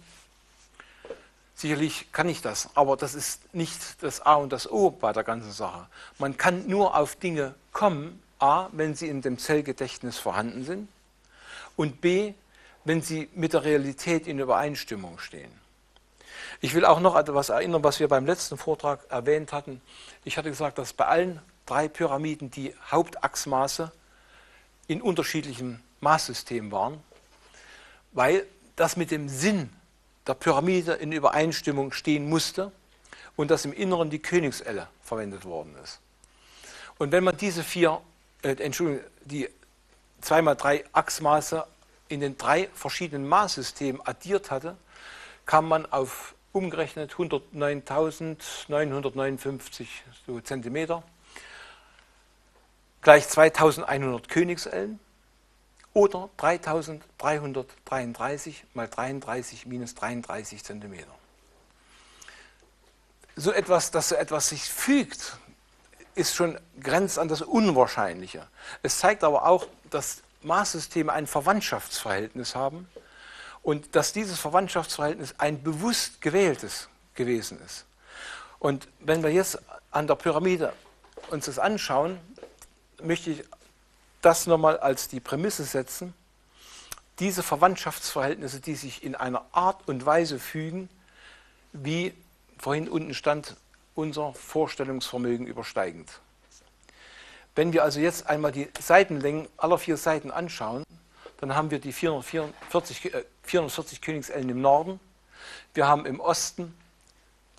[SPEAKER 1] Sicherlich kann ich das, aber das ist nicht das A und das O bei der ganzen Sache. Man kann nur auf Dinge kommen, A, wenn sie in dem Zellgedächtnis vorhanden sind und B, wenn sie mit der Realität in Übereinstimmung stehen. Ich will auch noch etwas erinnern, was wir beim letzten Vortrag erwähnt hatten. Ich hatte gesagt, dass bei allen 3 Pyramiden die Hauptachsmaße in unterschiedlichen Maßsystemen waren, weil das mit dem Sinn der Pyramide in Übereinstimmung stehen musste und dass im Inneren die Königselle verwendet worden ist. Und wenn man diese die 2x3 Achsmaße in den 3 verschiedenen Maßsystemen addiert hatte, kam man auf umgerechnet 109.959 Zentimeter gleich 2100 Königsellen oder 3333 mal 33 minus 33 Zentimeter. So etwas, dass so etwas sich fügt, ist schon grenzt an das Unwahrscheinliche. Es zeigt aber auch, dass Maßsysteme ein Verwandtschaftsverhältnis haben und dass dieses Verwandtschaftsverhältnis ein bewusst gewähltes gewesen ist. Und wenn wir jetzt an der Pyramide uns das anschauen, möchte ich das nochmal als die Prämisse setzen. Diese Verwandtschaftsverhältnisse, die sich in einer Art und Weise fügen, wie vorhin unten stand, unser Vorstellungsvermögen übersteigend. Wenn wir also jetzt einmal die Seitenlängen aller 4 Seiten anschauen, dann haben wir die 440 Königsellen im Norden, wir haben im Osten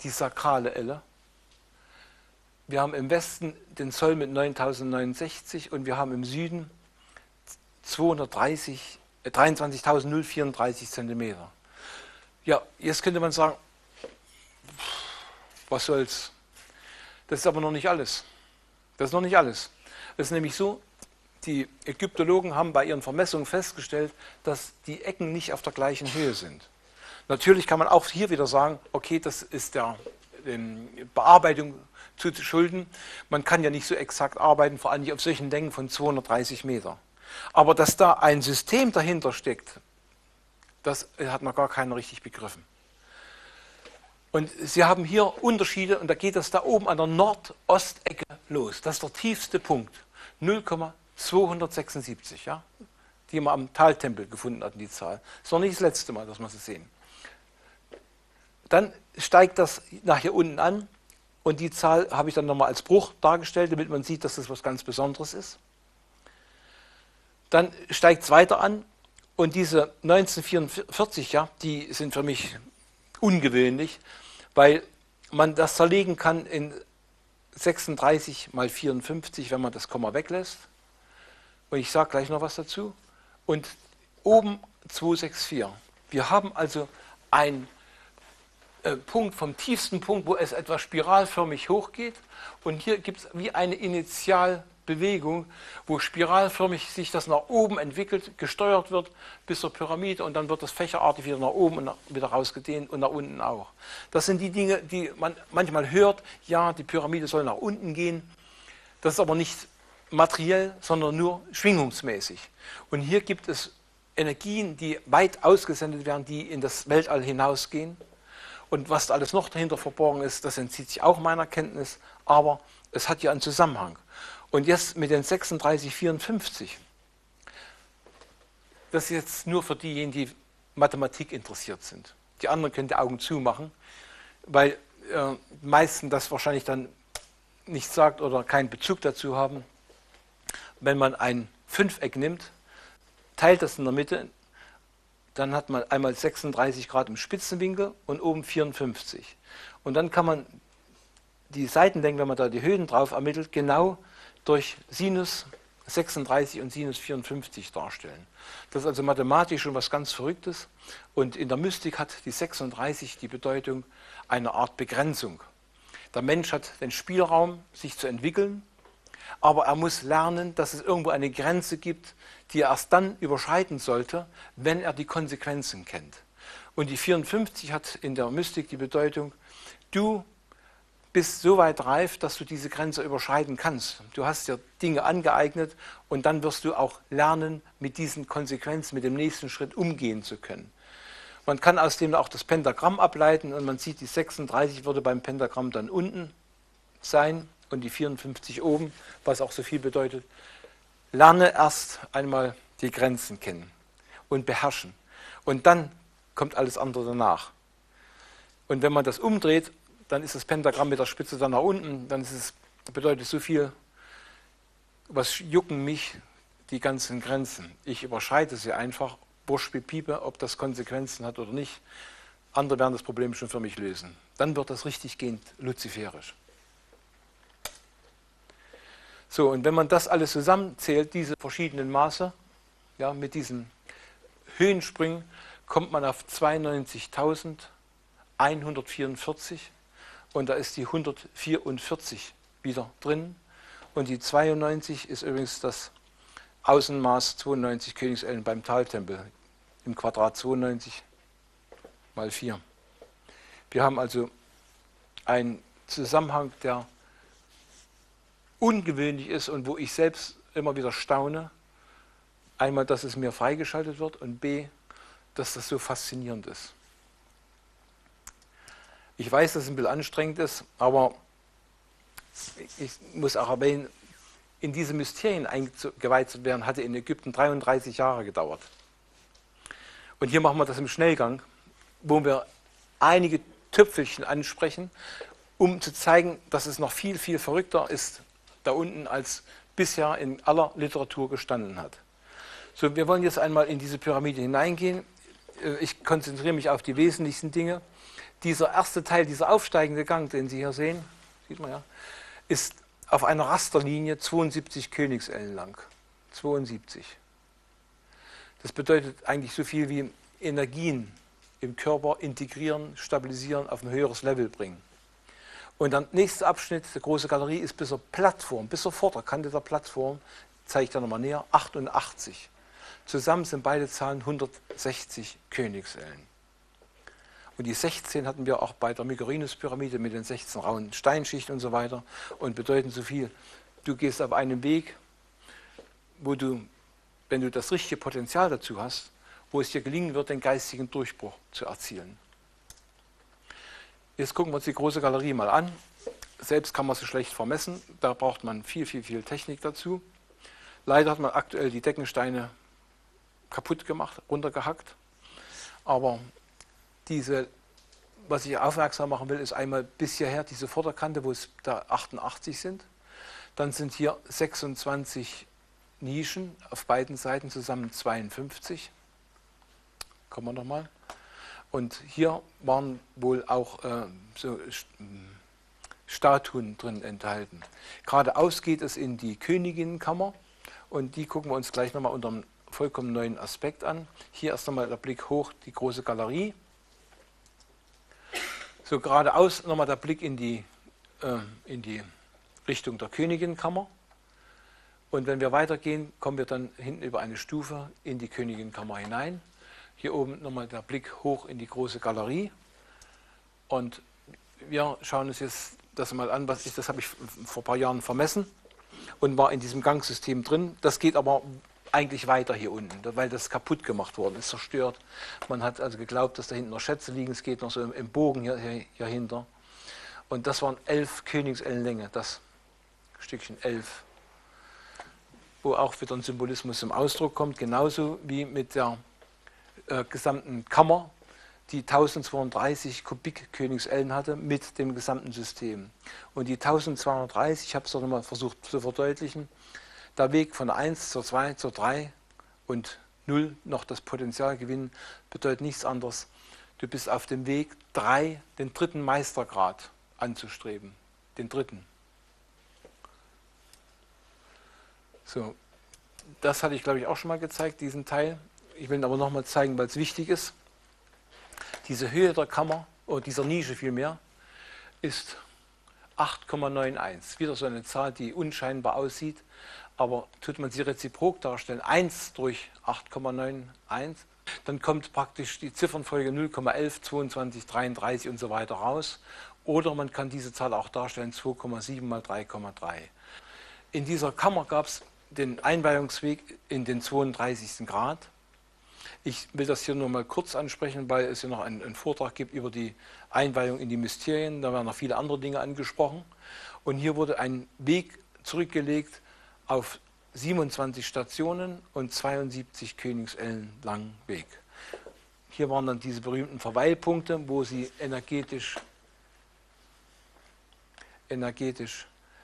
[SPEAKER 1] die sakrale Elle, wir haben im Westen den Zoll mit 9069 und wir haben im Süden 23.034 Zentimeter. Ja, jetzt könnte man sagen, was soll's? Das ist aber noch nicht alles. Das ist noch nicht alles. Es ist nämlich so, die Ägyptologen haben bei ihren Vermessungen festgestellt, dass die Ecken nicht auf der gleichen Höhe sind. Natürlich kann man auch hier wieder sagen, okay, das ist der Bearbeitung zu schulden. Man kann ja nicht so exakt arbeiten, vor allem nicht auf solchen Längen von 230 Meter. Aber dass da ein System dahinter steckt, das hat noch gar keiner richtig begriffen. Und Sie haben hier Unterschiede, und da geht das da oben an der Nordostecke los. Das ist der tiefste Punkt, 0,276, ja, die man am Taltempel gefunden hatten, die Zahl. Das ist noch nicht das letzte Mal, dass wir sie sehen. Dann steigt das nach hier unten an, und die Zahl habe ich dann nochmal als Bruch dargestellt, damit man sieht, dass das was ganz Besonderes ist. Dann steigt es weiter an, und diese 1944, ja, die sind für mich ungewöhnlich, weil man das zerlegen kann in 36 mal 54, wenn man das Komma weglässt. Und ich sage gleich noch was dazu. Und oben 264. Wir haben also einen Punkt vom tiefsten Punkt, wo es etwas spiralförmig hochgeht. Und hier gibt es wie eine Initialbewegung, wo spiralförmig sich das nach oben entwickelt, gesteuert wird bis zur Pyramide, und dann wird das fächerartig wieder nach oben und wieder rausgedehnt und nach unten auch. Das sind die Dinge, die man manchmal hört, ja, die Pyramide soll nach unten gehen. Das ist aber nicht materiell, sondern nur schwingungsmäßig. Und hier gibt es Energien, die weit ausgesendet werden, die in das Weltall hinausgehen. Und was da alles noch dahinter verborgen ist, das entzieht sich auch meiner Kenntnis, aber es hat ja einen Zusammenhang. Und jetzt mit den 3654, das ist jetzt nur für diejenigen, die Mathematik interessiert sind. Die anderen können die Augen zumachen, weil die meisten das wahrscheinlich dann nicht sagt oder keinen Bezug dazu haben. Wenn man ein Fünfeck nimmt, teilt das in der Mitte, dann hat man einmal 36 Grad im Spitzenwinkel und oben 54. Und dann kann man die Seitenlängen, wenn man da die Höhen drauf ermittelt, genau durch Sinus 36 und Sinus 54 darstellen. Das ist also mathematisch schon was ganz Verrücktes. Und in der Mystik hat die 36 die Bedeutung einer Art Begrenzung. Der Mensch hat den Spielraum, sich zu entwickeln, aber er muss lernen, dass es irgendwo eine Grenze gibt, die er erst dann überschreiten sollte, wenn er die Konsequenzen kennt. Und die 54 hat in der Mystik die Bedeutung, du bist so weit reif, dass du diese Grenze überschreiten kannst. Du hast dir Dinge angeeignet, und dann wirst du auch lernen, mit diesen Konsequenzen, mit dem nächsten Schritt umgehen zu können. Man kann aus dem auch das Pentagramm ableiten, und man sieht, die 36 würde beim Pentagramm dann unten sein und die 54 oben, was auch so viel bedeutet. Lerne erst einmal die Grenzen kennen und beherrschen. Und dann kommt alles andere danach. Und wenn man das umdreht, dann ist das Pentagramm mit der Spitze dann nach unten, dann bedeutet es so viel, was jucken mich die ganzen Grenzen. Ich überschreite sie einfach, wurscht wie Piepe, ob das Konsequenzen hat oder nicht. Andere werden das Problem schon für mich lösen. Dann wird das richtig gehend luziferisch. So, und wenn man das alles zusammenzählt, diese verschiedenen Maße, ja, mit diesen Höhenspringen, kommt man auf 92.144, und da ist die 144 wieder drin, und die 92 ist übrigens das Außenmaß 92 Königsellen beim Taltempel, im Quadrat 92 mal 4. Wir haben also einen Zusammenhang, der ungewöhnlich ist und wo ich selbst immer wieder staune. Einmal, dass es mir freigeschaltet wird, und b, dass das so faszinierend ist. Ich weiß, dass es ein bisschen anstrengend ist, aber ich muss auch erwähnen, in diese Mysterien eingeweiht zu werden, hatte in Ägypten 33 Jahre gedauert. Und hier machen wir das im Schnellgang, wo wir einige Tüpfelchen ansprechen, um zu zeigen, dass es noch viel, viel verrückter ist da unten, als bisher in aller Literatur gestanden hat. So, wir wollen jetzt einmal in diese Pyramide hineingehen. Ich konzentriere mich auf die wesentlichsten Dinge. Dieser erste Teil, dieser aufsteigende Gang, den Sie hier sehen, sieht man ja, ist auf einer Rasterlinie 72 Königsellen lang. 72. Das bedeutet eigentlich so viel wie Energien im Körper integrieren, stabilisieren, auf ein höheres Level bringen. Und der nächste Abschnitt, die große Galerie, ist bis zur Plattform, bis zur Vorderkante der Plattform, zeige ich da nochmal näher, 88. Zusammen sind beide Zahlen 160 Königsellen. Und die 16 hatten wir auch bei der Mycerinus-Pyramide mit den 16 rauen Steinschichten und so weiter und bedeuten so viel. Du gehst auf einen Weg, wo du, wenn du das richtige Potenzial dazu hast, wo es dir gelingen wird, den geistigen Durchbruch zu erzielen. Jetzt gucken wir uns die große Galerie mal an. Selbst kann man sie schlecht vermessen, da braucht man viel, viel, viel Technik dazu. Leider hat man aktuell die Deckensteine kaputt gemacht, runtergehackt. Aber was ich aufmerksam machen will, ist einmal bis hierher diese Vorderkante, wo es da 88 sind. Dann sind hier 26 Nischen auf beiden Seiten, zusammen 52. Kommen wir nochmal. Und hier waren wohl auch so Statuen drin enthalten. Geradeaus geht es in die Königinnenkammer und die gucken wir uns gleich nochmal unter einem vollkommen neuen Aspekt an. Hier erst nochmal der Blick hoch, die große Galerie. So geradeaus nochmal der Blick in die Richtung der Königinnenkammer. Und wenn wir weitergehen, kommen wir dann hinten über eine Stufe in die Königinnenkammer hinein. Hier oben nochmal der Blick hoch in die große Galerie. Und wir schauen uns jetzt das mal an, das habe ich vor ein paar Jahren vermessen und war in diesem Gangsystem drin. Das geht aber eigentlich weiter hier unten, weil das kaputt gemacht worden ist, zerstört. Man hat also geglaubt, dass da hinten noch Schätze liegen. Es geht noch so im Bogen hier hinter. Und das waren 11 Königsellen Länge, das Stückchen 11. Wo auch wieder ein Symbolismus zum Ausdruck kommt, genauso wie mit der gesamten Kammer, die 1032 Kubik Königsellen hatte mit dem gesamten System. Und die 1230, ich habe es doch nochmal versucht zu verdeutlichen, der Weg von 1 zur 2 zur 3 und 0 noch das Potenzial gewinnen, bedeutet nichts anderes. Du bist auf dem Weg, den dritten Meistergrad anzustreben. Den dritten. So, das hatte ich, glaube ich, auch schon mal gezeigt, diesen Teil. Ich will ihn aber nochmal zeigen, weil es wichtig ist. Diese Höhe der Kammer, oder dieser Nische vielmehr, ist 8,91. Wieder so eine Zahl, die unscheinbar aussieht, aber tut man sie reziprok darstellen, 1 durch 8,91, dann kommt praktisch die Ziffernfolge 0,11, 22, 33 und so weiter raus. Oder man kann diese Zahl auch darstellen, 2,7 mal 3,3. In dieser Kammer gab es den Einweihungsweg in den 32. Grad. Ich will das hier nur mal kurz ansprechen, weil es ja noch einen Vortrag gibt über die Einweihung in die Mysterien. Da werden noch viele andere Dinge angesprochen. Und hier wurde ein Weg zurückgelegt auf 27 Stationen und 72 Königsellen langen Weg. Hier waren dann diese berühmten Verweilpunkte, wo sie energetisch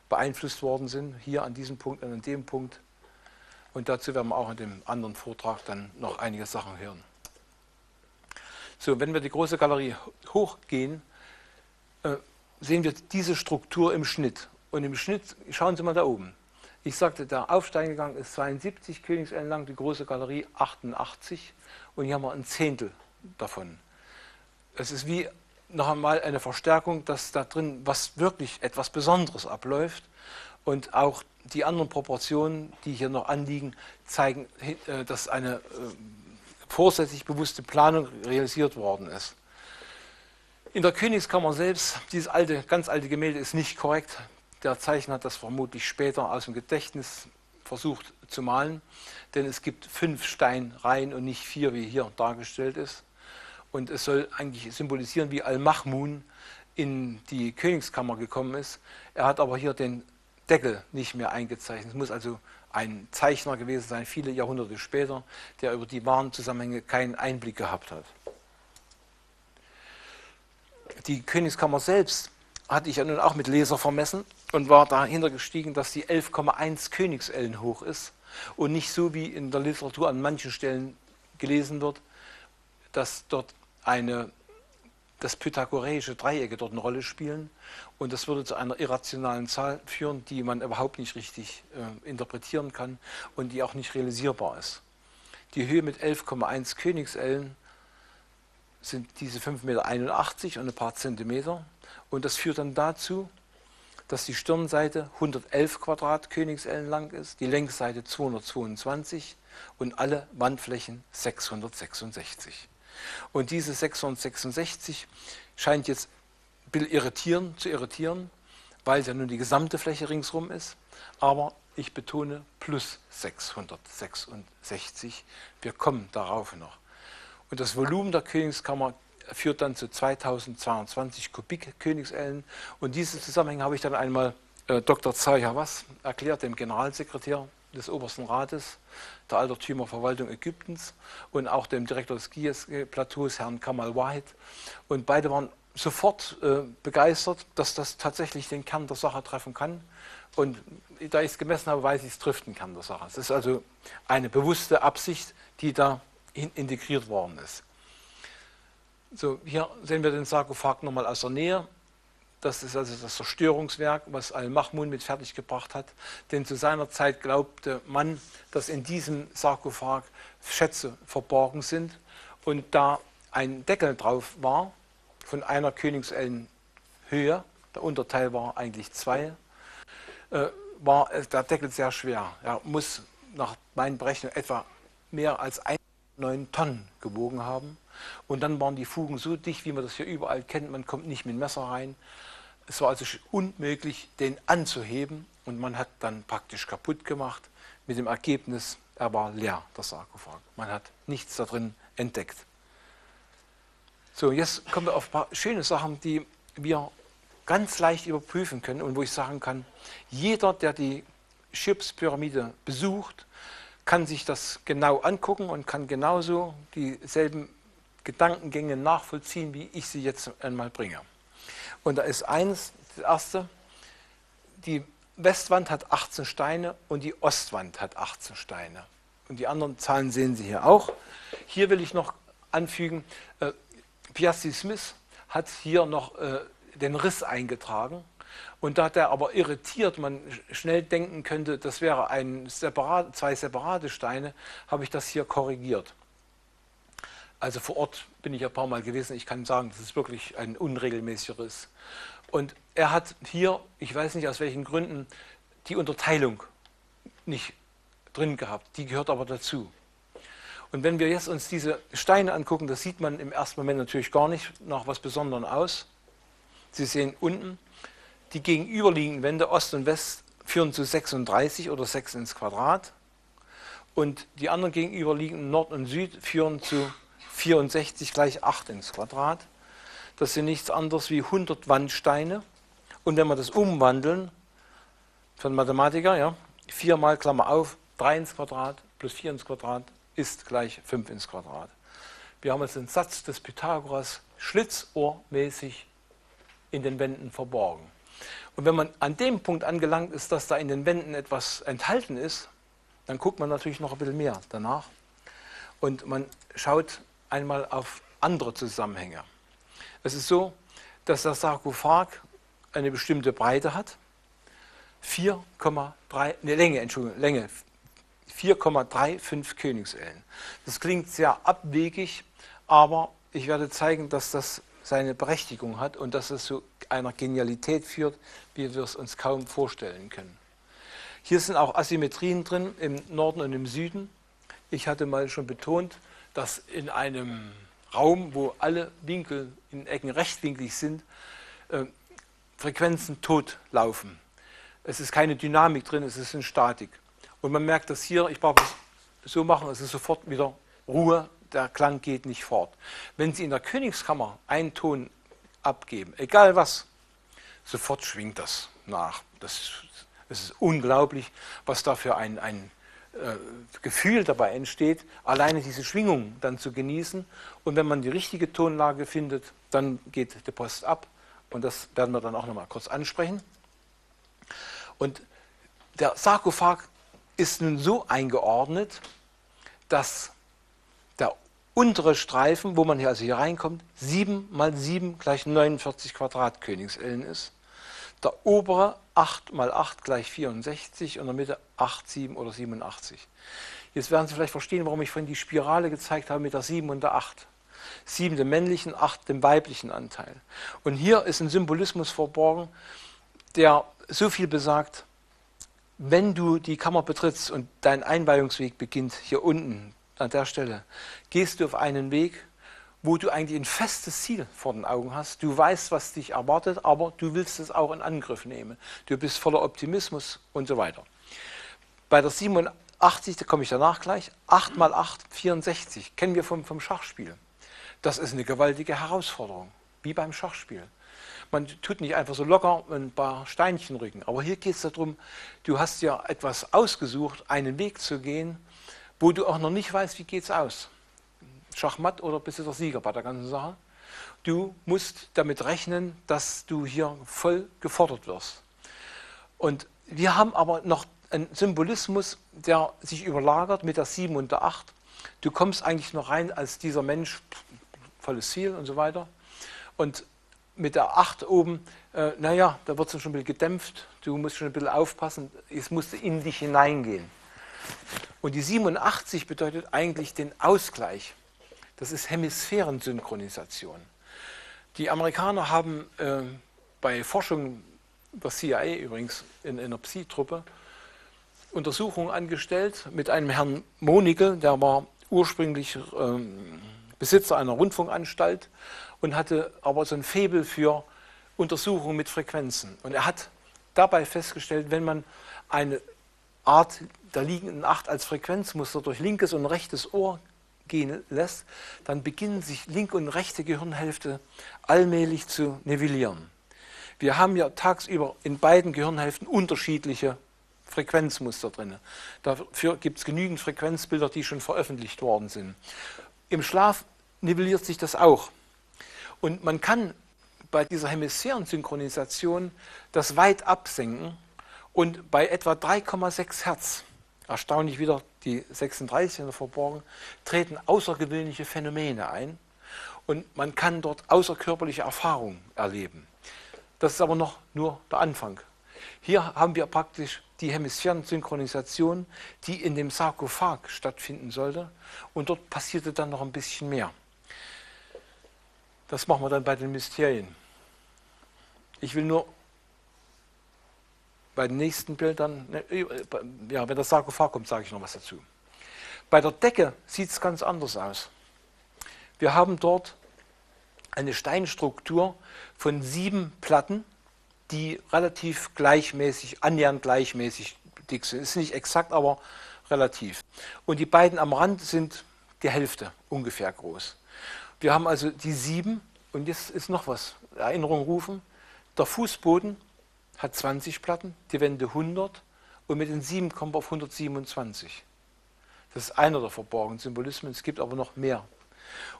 [SPEAKER 1] beeinflusst worden sind. Hier an diesem Punkt und an dem Punkt. Und dazu werden wir auch in dem anderen Vortrag dann noch einige Sachen hören. So, wenn wir die große Galerie hochgehen, sehen wir diese Struktur im Schnitt. Und im Schnitt, schauen Sie mal da oben. Ich sagte, der aufsteigende Gang ist 72 Königsellen lang, die große Galerie 88 und hier haben wir ein Zehntel davon. Es ist wie noch einmal eine Verstärkung, dass da drin wirklich etwas Besonderes abläuft. Und auch die anderen Proportionen, die hier noch anliegen, zeigen, dass eine vorsätzlich bewusste Planung realisiert worden ist. In der Königskammer selbst, dieses ganz alte Gemälde ist nicht korrekt. Der Zeichner hat das vermutlich später aus dem Gedächtnis versucht zu malen, denn es gibt 5 Steinreihen und nicht 4, wie hier dargestellt ist. Und es soll eigentlich symbolisieren, wie Al-Mahmun in die Königskammer gekommen ist. Er hat aber hier den Deckel nicht mehr eingezeichnet. Es muss also ein Zeichner gewesen sein, viele Jahrhunderte später, der über die wahren Zusammenhänge keinen Einblick gehabt hat. Die Königskammer selbst hatte ich ja nun auch mit Laser vermessen und war dahinter gestiegen, dass die 11,1 Königsellen hoch ist und nicht so, wie in der Literatur an manchen Stellen gelesen wird, dass dort das pythagoreische Dreiecke dort eine Rolle spielen und das würde zu einer irrationalen Zahl führen, die man überhaupt nicht richtig interpretieren kann und die auch nicht realisierbar ist. Die Höhe mit 11,1 Königsellen sind diese 5,81 Meter und ein paar Zentimeter und das führt dann dazu, dass die Stirnseite 111 Quadratkönigsellen lang ist, die Längsseite 222 und alle Wandflächen 666. Und diese 666 scheint jetzt zu irritieren, weil es ja nun die gesamte Fläche ringsrum ist. Aber ich betone plus 666. Wir kommen darauf noch. Und das Volumen der Königskammer führt dann zu 2220 Kubik Königsellen. Und diese Zusammenhänge habe ich dann einmal Dr. Zahi Hawass erklärt, dem Generalsekretär des Obersten Rates der Altertümerverwaltung Ägyptens und auch dem Direktor des Gies-Plateaus, Herrn Kamal Wahid. Und beide waren sofort begeistert, dass das tatsächlich den Kern der Sache treffen kann. Und da ich es gemessen habe, weiß ich, es trifft den Kern der Sache. Es ist also eine bewusste Absicht, die da integriert worden ist. So, hier sehen wir den Sarkophag nochmal aus der Nähe. Das ist also das Zerstörungswerk, was Al-Mahmun mit fertiggebracht hat. Denn zu seiner Zeit glaubte man, dass in diesem Sarkophag Schätze verborgen sind. Und da ein Deckel drauf war, von einer Königsellen Höhe, der Unterteil war eigentlich 2, war der Deckel sehr schwer. Er muss nach meinen Berechnungen etwa mehr als 1,9 Tonnen gewogen haben. Und dann waren die Fugen so dicht, wie man das hier überall kennt, man kommt nicht mit dem Messer rein. Es war also unmöglich, den anzuheben und man hat dann praktisch kaputt gemacht mit dem Ergebnis, er war leer, der Sarkophag. Man hat nichts da drin entdeckt. So, jetzt kommen wir auf ein paar schöne Sachen, die wir ganz leicht überprüfen können und wo ich sagen kann, jeder, der die Cheops-Pyramide besucht, kann sich das genau angucken und kann genauso dieselben Gedankengänge nachvollziehen, wie ich sie jetzt einmal bringe. Und da ist eines, das erste, die Westwand hat 18 Steine und die Ostwand hat 18 Steine. Und die anderen Zahlen sehen Sie hier auch. Hier will ich noch anfügen, Piazzi Smith hat hier noch den Riss eingetragen. Und da der aber irritiert, man schnell denken könnte, das wäre zwei separate Steine, habe ich das hier korrigiert. Also vor Ort bin ich ein paar Mal gewesen, ich kann sagen, das ist wirklich ein unregelmäßiger Riss. Und er hat hier, ich weiß nicht aus welchen Gründen, die Unterteilung nicht drin gehabt, die gehört aber dazu. Und wenn wir jetzt uns diese Steine angucken, das sieht man im ersten Moment natürlich gar nicht nach was Besonderem aus. Sie sehen unten, die gegenüberliegenden Wände Ost und West führen zu 36 oder 6 ins Quadrat. Und die anderen gegenüberliegenden Nord und Süd führen zu 64 gleich 8 ins Quadrat. Das sind nichts anderes wie 100 Wandsteine. Und wenn wir das umwandeln, von Mathematiker, ja, 4 mal Klammer auf, 3 ins Quadrat plus 4 ins Quadrat ist gleich 5 ins Quadrat. Wir haben jetzt den Satz des Pythagoras schlitzohrmäßig in den Wänden verborgen. Und wenn man an dem Punkt angelangt ist, dass da in den Wänden etwas enthalten ist, dann guckt man natürlich noch ein bisschen mehr danach. Und man schaut einmal auf andere Zusammenhänge. Es ist so, dass der Sarkophag eine bestimmte Breite hat, Länge 4,35 Königsellen. Das klingt sehr abwegig, aber ich werde zeigen, dass das seine Berechtigung hat und dass es zu einer Genialität führt, wie wir es uns kaum vorstellen können. Hier sind auch Asymmetrien drin, im Norden und im Süden. Ich hatte mal schon betont, dass in einem Raum, wo alle Winkel in Ecken rechtwinklig sind, Frequenzen tot laufen. Es ist keine Dynamik drin, es ist eine Statik. Und man merkt das hier, ich brauche es so machen, es ist sofort wieder Ruhe, der Klang geht nicht fort. Wenn Sie in der Königskammer einen Ton abgeben, egal was, sofort schwingt das nach. Das Es ist unglaublich, was da für ein Gefühl dabei entsteht, alleine diese Schwingung dann zu genießen. Und wenn man die richtige Tonlage findet, dann geht die Post ab. Und das werden wir dann auch nochmal kurz ansprechen. Und der Sarkophag ist nun so eingeordnet, dass der untere Streifen, wo man hier also hier reinkommt, 7 mal 7 gleich 49 Quadratkönigsellen ist. Der obere 8 mal 8 gleich 64 und in der Mitte 8, 7 oder 87. Jetzt werden Sie vielleicht verstehen, warum ich vorhin die Spirale gezeigt habe mit der 7 und der 8. 7 dem männlichen, 8 dem weiblichen Anteil. Und hier ist ein Symbolismus verborgen, der so viel besagt: Wenn du die Kammer betrittst und dein Einweihungsweg beginnt hier unten an der Stelle, gehst du auf einen Weg, wo du eigentlich ein festes Ziel vor den Augen hast. Du weißt, was dich erwartet, aber du willst es auch in Angriff nehmen. Du bist voller Optimismus und so weiter. Bei der 87, da komme ich danach gleich, 8 mal 8, 64, kennen wir vom Schachspiel. Das ist eine gewaltige Herausforderung, wie beim Schachspiel. Man tut nicht einfach so locker ein paar Steinchen rücken, aber hier geht es darum, du hast ja etwas ausgesucht, einen Weg zu gehen, wo du auch noch nicht weißt, wie geht es aus. Schachmatt oder bist du der Sieger bei der ganzen Sache? Du musst damit rechnen, dass du hier voll gefordert wirst. Und wir haben aber noch einen Symbolismus, der sich überlagert mit der 7 und der 8. Du kommst eigentlich noch rein als dieser Mensch, volles Ziel und so weiter. Und mit der 8 oben, naja, da wird es schon ein bisschen gedämpft, du musst schon ein bisschen aufpassen, es musste in dich hineingehen. Und die 87 bedeutet eigentlich den Ausgleich. Das ist Hemisphärensynchronisation. Die Amerikaner haben bei Forschung der CIA übrigens in einer Psi-Truppe Untersuchungen angestellt mit einem Herrn Monigel, der war ursprünglich Besitzer einer Rundfunkanstalt und hatte aber so ein Faible für Untersuchungen mit Frequenzen. Und er hat dabei festgestellt, wenn man eine Art der liegenden 8 als Frequenzmuster durch linkes und rechtes Ohr gehen lässt, dann beginnen sich linke und rechte Gehirnhälfte allmählich zu nivellieren. Wir haben ja tagsüber in beiden Gehirnhälften unterschiedliche Frequenzmuster drin. Dafür gibt es genügend Frequenzbilder, die schon veröffentlicht worden sind. Im Schlaf nivelliert sich das auch. Und man kann bei dieser Hemisphärensynchronisation das weit absenken und bei etwa 3,6 Hertz, erstaunlich wieder die 36 verborgen, treten außergewöhnliche Phänomene ein und man kann dort außerkörperliche Erfahrungen erleben. Das ist aber noch nur der Anfang. Hier haben wir praktisch die Hemisphärensynchronisation, die in dem Sarkophag stattfinden sollte, und dort passierte dann noch ein bisschen mehr. Das machen wir dann bei den Mysterien. Ich will nur bei den nächsten Bildern, ja, wenn das Sarkophag kommt, sage ich noch was dazu. Bei der Decke sieht es ganz anders aus. Wir haben dort eine Steinstruktur von 7 Platten, die relativ gleichmäßig, annähernd gleichmäßig dick sind. Ist nicht exakt, aber relativ. Und die beiden am Rand sind die Hälfte ungefähr groß. Wir haben also die 7 und jetzt ist noch was. Erinnerung rufen. Der Fußboden hat 20 Platten, die Wände 100 und mit den 7 kommen wir auf 127. Das ist einer der verborgenen Symbolismen, es gibt aber noch mehr.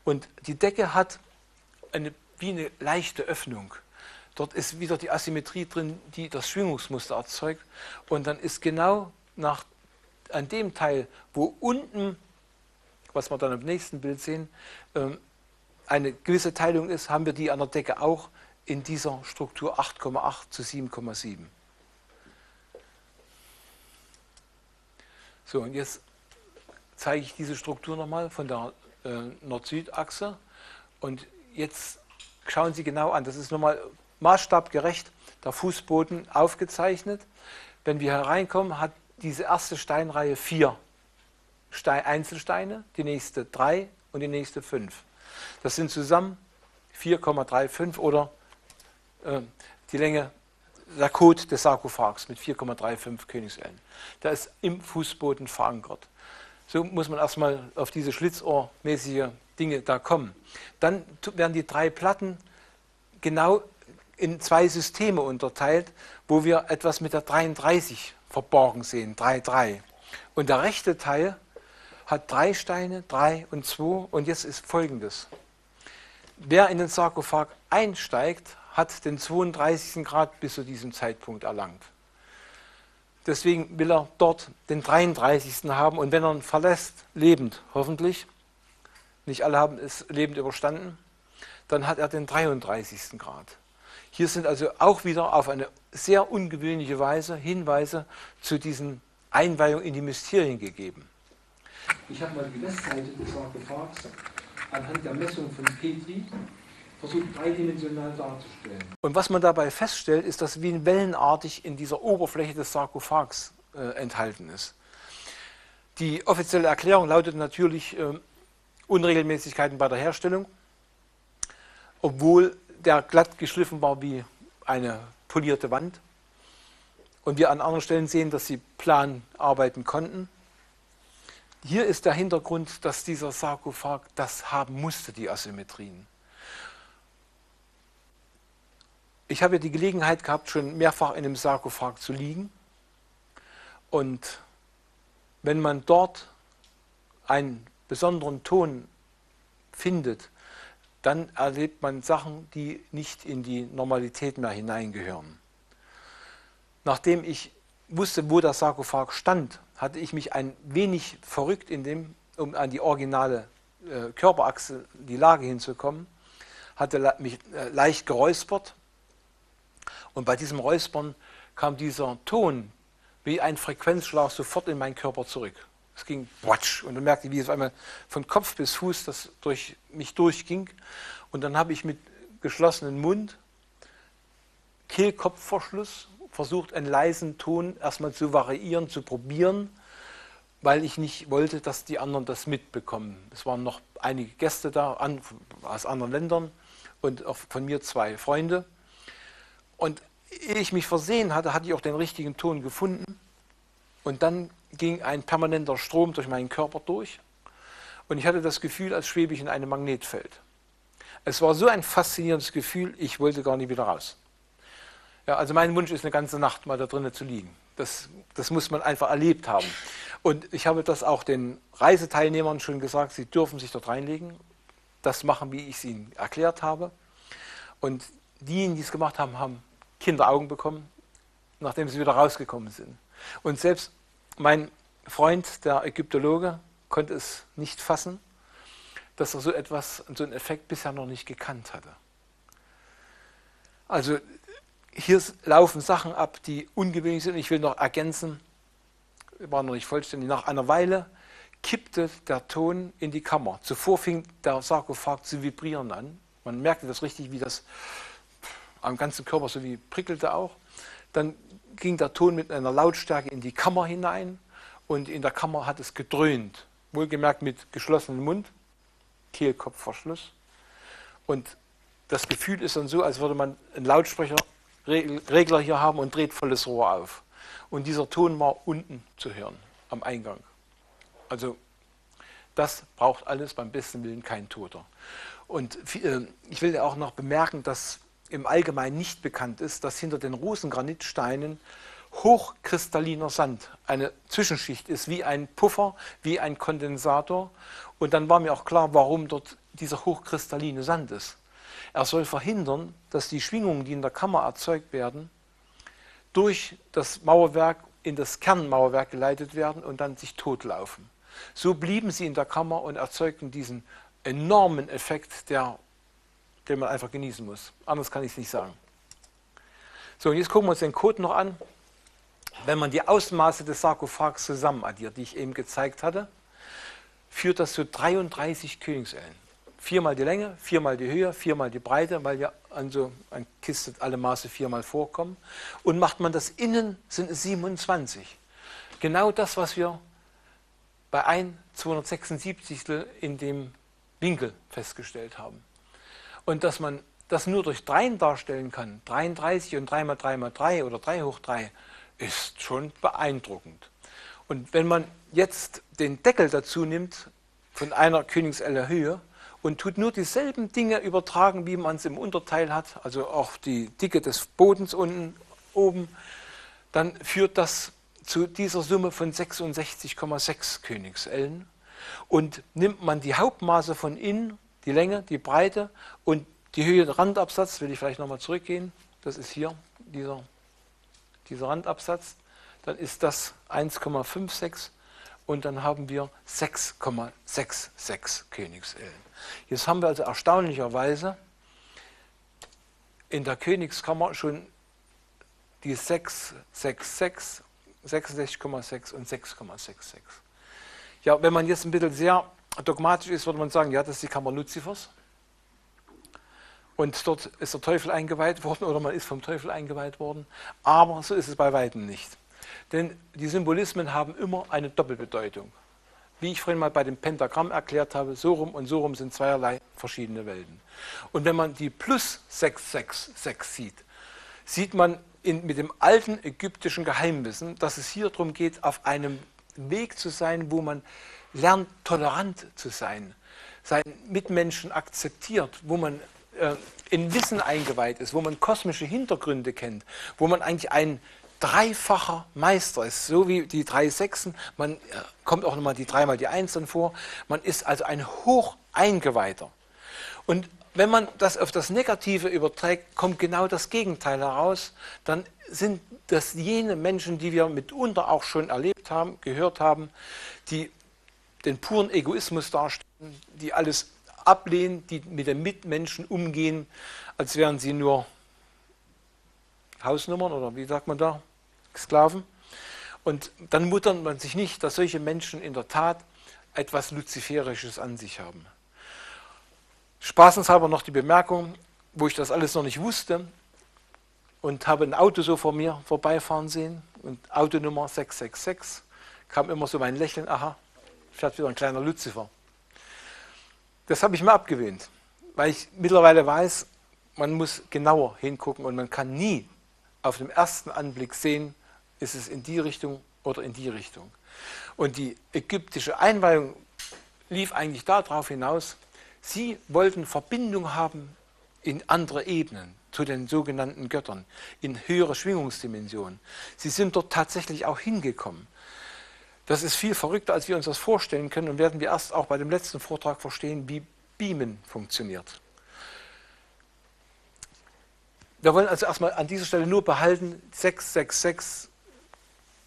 [SPEAKER 1] Und die Decke hat wie eine leichte Öffnung. Dort ist wieder die Asymmetrie drin, die das Schwingungsmuster erzeugt. Und dann ist genau an dem Teil, wo unten, was wir dann im nächsten Bild sehen, eine gewisse Teilung ist, haben wir die an der Decke auch in dieser Struktur 8,8 zu 7,7. So, und jetzt zeige ich diese Struktur nochmal von der Nord-Süd-Achse. Und jetzt schauen Sie genau an, das ist nochmal maßstabgerecht der Fußboden aufgezeichnet. Wenn wir hereinkommen, hat diese erste Steinreihe 4 Einzelsteine, die nächste 3 und die nächste 5. Das sind zusammen 4,35 oder die Länge, der Code des Sarkophags mit 4,35 Königsellen. Der ist im Fußboden verankert. So muss man erstmal auf diese schlitzohrmäßige Dinge da kommen. Dann werden die 3 Platten genau in zwei Systeme unterteilt, wo wir etwas mit der 33 verborgen sehen, 3,3. Und der rechte Teil hat 3 Steine, 3 und 2. Und jetzt ist Folgendes. Wer in den Sarkophag einsteigt, hat den 32. Grad bis zu diesem Zeitpunkt erlangt. Deswegen will er dort den 33. haben. Und wenn er ihn verlässt, lebend hoffentlich, nicht alle haben es lebend überstanden, dann hat er den 33. Grad. Hier sind also auch wieder auf eine sehr ungewöhnliche Weise Hinweise zu diesen Einweihungen in die Mysterien gegeben. Ich habe mal die Westseite des Sarkophags anhand der Messung von Petri versucht, dreidimensional darzustellen. Und was man dabei feststellt, ist, dass wie wellenartig in dieser Oberfläche des Sarkophags enthalten ist. Die offizielle Erklärung lautet natürlich Unregelmäßigkeiten bei der Herstellung, obwohl der glatt geschliffen war wie eine polierte Wand. Und wir an anderen Stellen sehen, dass sie plan arbeiten konnten. Hier ist der Hintergrund, dass dieser Sarkophag das haben musste, die Asymmetrien. Ich habe die Gelegenheit gehabt, schon mehrfach in dem Sarkophag zu liegen. Und wenn man dort einen besonderen Ton findet, dann erlebt man Sachen, die nicht in die Normalität mehr hineingehören. Nachdem ich wusste, wo der Sarkophag stand, hatte ich mich ein wenig verrückt, um an die originale Körperachse, die Lage hinzukommen, hatte mich leicht geräuspert. Und bei diesem Räuspern kam dieser Ton wie ein Frequenzschlag sofort in meinen Körper zurück. Es ging watsch und dann merkte ich, wie es einmal von Kopf bis Fuß das durch mich durchging. Und dann habe ich mit geschlossenem Mund, Kehlkopfverschluss, versucht, einen leisen Ton erstmal zu variieren, zu probieren, weil ich nicht wollte, dass die anderen das mitbekommen. Es waren noch einige Gäste da aus anderen Ländern und auch von mir 2 Freunde. Und ehe ich mich versehen hatte, hatte ich auch den richtigen Ton gefunden. Und dann ging ein permanenter Strom durch meinen Körper durch. Und ich hatte das Gefühl, als schwebe ich in einem Magnetfeld. Es war so ein faszinierendes Gefühl, ich wollte gar nicht wieder raus. Ja, also mein Wunsch ist, eine ganze Nacht mal da drinnen zu liegen. Das muss man einfach erlebt haben. Und ich habe das auch den Reiseteilnehmern schon gesagt, sie dürfen sich dort reinlegen. Das machen, wie ich es ihnen erklärt habe. Und diejenigen, die es gemacht haben, haben Kinderaugen bekommen, nachdem sie wieder rausgekommen sind. Und selbst mein Freund, der Ägyptologe, konnte es nicht fassen, dass er so einen Effekt bisher noch nicht gekannt hatte. Also hier laufen Sachen ab, die ungewöhnlich sind. Ich will noch ergänzen, war noch nicht vollständig, nach einer Weile kippte der Ton in die Kammer. Zuvor fing der Sarkophag zu vibrieren an. Man merkte das richtig, wie das am ganzen Körper so wie prickelte auch. Dann ging der Ton mit einer Lautstärke in die Kammer hinein und in der Kammer hat es gedröhnt. Wohlgemerkt mit geschlossenem Mund, Kehlkopfverschluss. Und das Gefühl ist dann so, als würde man einen Lautsprecherregler hier haben und dreht volles Rohr auf. Und dieser Ton war unten zu hören, am Eingang. Also das braucht alles beim besten Willen kein Toter. Und ich will ja auch noch bemerken, dass im Allgemeinen nicht bekannt ist, dass hinter den Rosengranitsteinen hochkristalliner Sand eine Zwischenschicht ist, wie ein Puffer, wie ein Kondensator. Und dann war mir auch klar, warum dort dieser hochkristalline Sand ist. Er soll verhindern, dass die Schwingungen, die in der Kammer erzeugt werden, durch das Mauerwerk in das Kernmauerwerk geleitet werden und dann sich totlaufen. So blieben sie in der Kammer und erzeugten diesen enormen Effekt, den man einfach genießen muss. Anders kann ich es nicht sagen. So, und jetzt gucken wir uns den Code noch an. Wenn man die Ausmaße des Sarkophags zusammen addiert, die ich eben gezeigt hatte, führt das zu 33 Königsellen. 4-mal die Länge, 4-mal die Höhe, 4-mal die Breite, weil ja an so einer Kiste alle Maße 4-mal vorkommen. Und macht man das innen, sind es 27. Genau das, was wir bei 1/276 in dem Winkel festgestellt haben. Und dass man das nur durch 3 darstellen kann, 33 und 3 mal 3 mal 3 oder 3 hoch 3, ist schon beeindruckend. Und wenn man jetzt den Deckel dazu nimmt, von einer Königselle Höhe und tut nur dieselben Dinge übertragen, wie man es im Unterteil hat, also auch die Dicke des Bodens unten, oben, dann führt das zu dieser Summe von 66,6 Königsellen. Und nimmt man die Hauptmaße von innen, die Länge, die Breite und die Höhe der Randabsatz, will ich vielleicht nochmal zurückgehen, das ist hier dieser Randabsatz, dann ist das 1,56 und dann haben wir 6,66 Königsellen. Jetzt haben wir also erstaunlicherweise in der Königskammer schon die 666, 66,6 und 6,66. Ja, wenn man jetzt ein bisschen sehr dogmatisch ist, würde man sagen, ja, das ist die Kammer Luzifers. Und dort ist der Teufel eingeweiht worden oder man ist vom Teufel eingeweiht worden. Aber so ist es bei weitem nicht. Denn die Symbolismen haben immer eine Doppelbedeutung. Wie ich vorhin mal bei dem Pentagramm erklärt habe, so rum sind zweierlei verschiedene Welten. Und wenn man die plus 666 sieht, sieht man mit dem alten ägyptischen Geheimwissen, dass es hier darum geht, auf einem Weg zu sein, wo man lernt, tolerant zu sein, seinen Mitmenschen akzeptiert, wo man in Wissen eingeweiht ist, wo man kosmische Hintergründe kennt, wo man eigentlich ein dreifacher Meister ist, so wie die 3 Sechsen, man kommt auch nochmal die 3 mal die 1 dann vor, man ist also ein Hocheingeweihter. Und wenn man das auf das Negative überträgt, kommt genau das Gegenteil heraus, dann sind das jene Menschen, die wir mitunter auch schon erlebt haben, gehört haben, die den puren Egoismus darstellen, die alles ablehnen, die mit den Mitmenschen umgehen, als wären sie nur Hausnummern oder wie sagt man da, Sklaven. Und dann wundert man sich nicht, dass solche Menschen in der Tat etwas Luziferisches an sich haben. Spaßenshalber noch die Bemerkung, wo ich das alles noch nicht wusste und habe ein Auto so vor mir vorbeifahren sehen und Autonummer 666, kam immer so mein Lächeln, aha, fährt wieder ein kleiner Luzifer. Das habe ich mir abgewöhnt, weil ich mittlerweile weiß, man muss genauer hingucken und man kann nie auf dem ersten Anblick sehen, ist es in die Richtung oder in die Richtung. Und die ägyptische Einweihung lief eigentlich darauf hinaus, sie wollten Verbindung haben in andere Ebenen, zu den sogenannten Göttern, in höhere Schwingungsdimensionen. Sie sind dort tatsächlich auch hingekommen. Das ist viel verrückter, als wir uns das vorstellen können und werden wir erst auch bei dem letzten Vortrag verstehen, wie Beamen funktioniert. Wir wollen also erstmal an dieser Stelle nur behalten, 666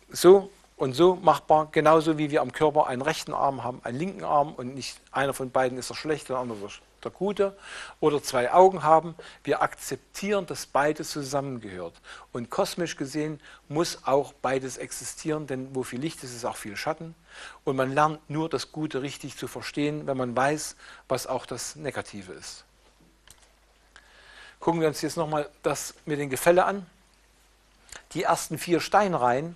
[SPEAKER 1] so und so machbar, genauso wie wir am Körper einen rechten Arm haben, einen linken Arm und nicht einer von beiden ist der schlechte, der andere der gute, oder 2 Augen haben. Wir akzeptieren, dass beides zusammengehört. Und kosmisch gesehen muss auch beides existieren, denn wo viel Licht ist, ist auch viel Schatten. Und man lernt nur das Gute richtig zu verstehen, wenn man weiß, was auch das Negative ist. Gucken wir uns jetzt nochmal das mit den Gefälle an. Die ersten 4 Steinreihen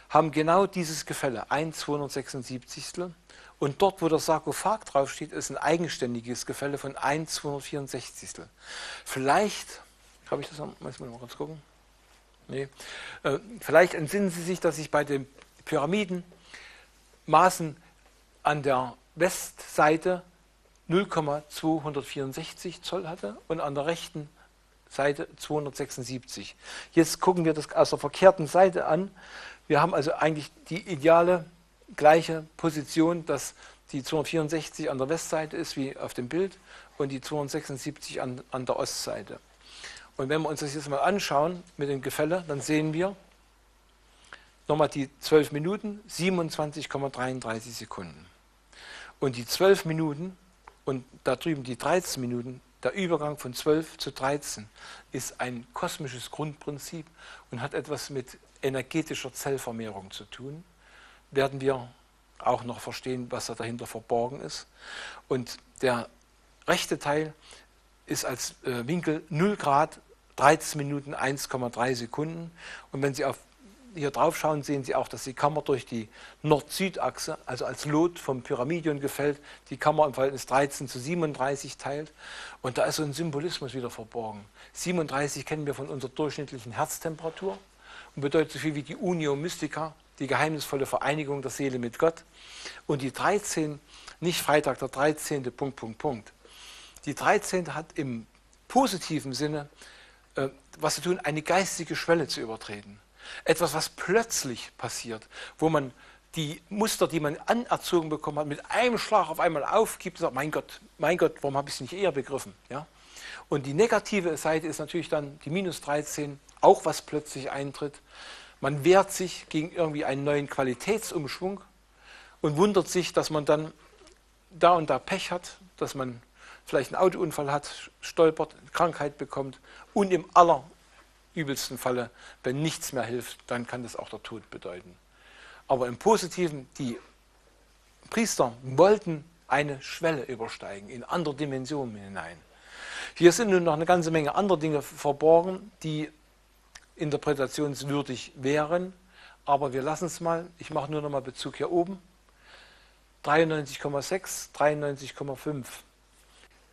[SPEAKER 1] haben genau dieses Gefälle, 1/276. Und dort, wo der Sarkophag draufsteht, ist ein eigenständiges Gefälle von 1/264. Vielleicht, habe ich das, muss man mal kurz gucken? Nee. Vielleicht entsinnen Sie sich, dass ich bei den Pyramidenmaßen an der Westseite 0,264 Zoll hatte und an der rechten Seite 276. Jetzt gucken wir das aus der verkehrten Seite an. Wir haben also eigentlich die ideale gleiche Position, dass die 264 an der Westseite ist wie auf dem Bild und die 276 an der Ostseite. Und wenn wir uns das jetzt mal anschauen mit dem Gefälle, dann sehen wir nochmal die 12 Minuten, 27,33 Sekunden. Und die 12 Minuten und da drüben die 13 Minuten, der Übergang von 12 zu 13 ist ein kosmisches Grundprinzip und hat etwas mit energetischer Zellvermehrung zu tun. Werden wir auch noch verstehen, was da dahinter verborgen ist. Und der rechte Teil ist als Winkel 0 Grad, 13 Minuten, 1,3 Sekunden. Und wenn Sie hier drauf schauen, sehen Sie auch, dass die Kammer durch die Nord-Süd-Achse, also als Lot vom Pyramidion-Gefälle, die Kammer im Verhältnis 13:37 teilt. Und da ist so ein Symbolismus wieder verborgen. 37 kennen wir von unserer durchschnittlichen Herztemperatur und bedeutet so viel wie die Unio Mystica, die geheimnisvolle Vereinigung der Seele mit Gott. Und die 13, nicht Freitag der 13. Punkt, Die 13. hat im positiven Sinne was zu tun, eine geistige Schwelle zu übertreten. Etwas, was plötzlich passiert, wo man die Muster, die man anerzogen bekommen hat, mit einem Schlag auf einmal aufgibt und sagt, mein Gott, warum habe ich es nicht eher begriffen? Ja? Und die negative Seite ist natürlich dann die minus 13, auch was plötzlich eintritt. Man wehrt sich gegen irgendwie einen neuen Qualitätsumschwung und wundert sich, dass man dann da und da Pech hat, dass man vielleicht einen Autounfall hat, stolpert, Krankheit bekommt und im allerübelsten Falle, wenn nichts mehr hilft, dann kann das auch der Tod bedeuten. Aber im Positiven, die Priester wollten eine Schwelle übersteigen, in andere Dimensionen hinein. Hier sind nun noch eine ganze Menge anderer Dinge verborgen, die interpretationswürdig wären, aber wir lassen es mal. Ich mache nur noch mal Bezug hier oben. 93,6, 93,5.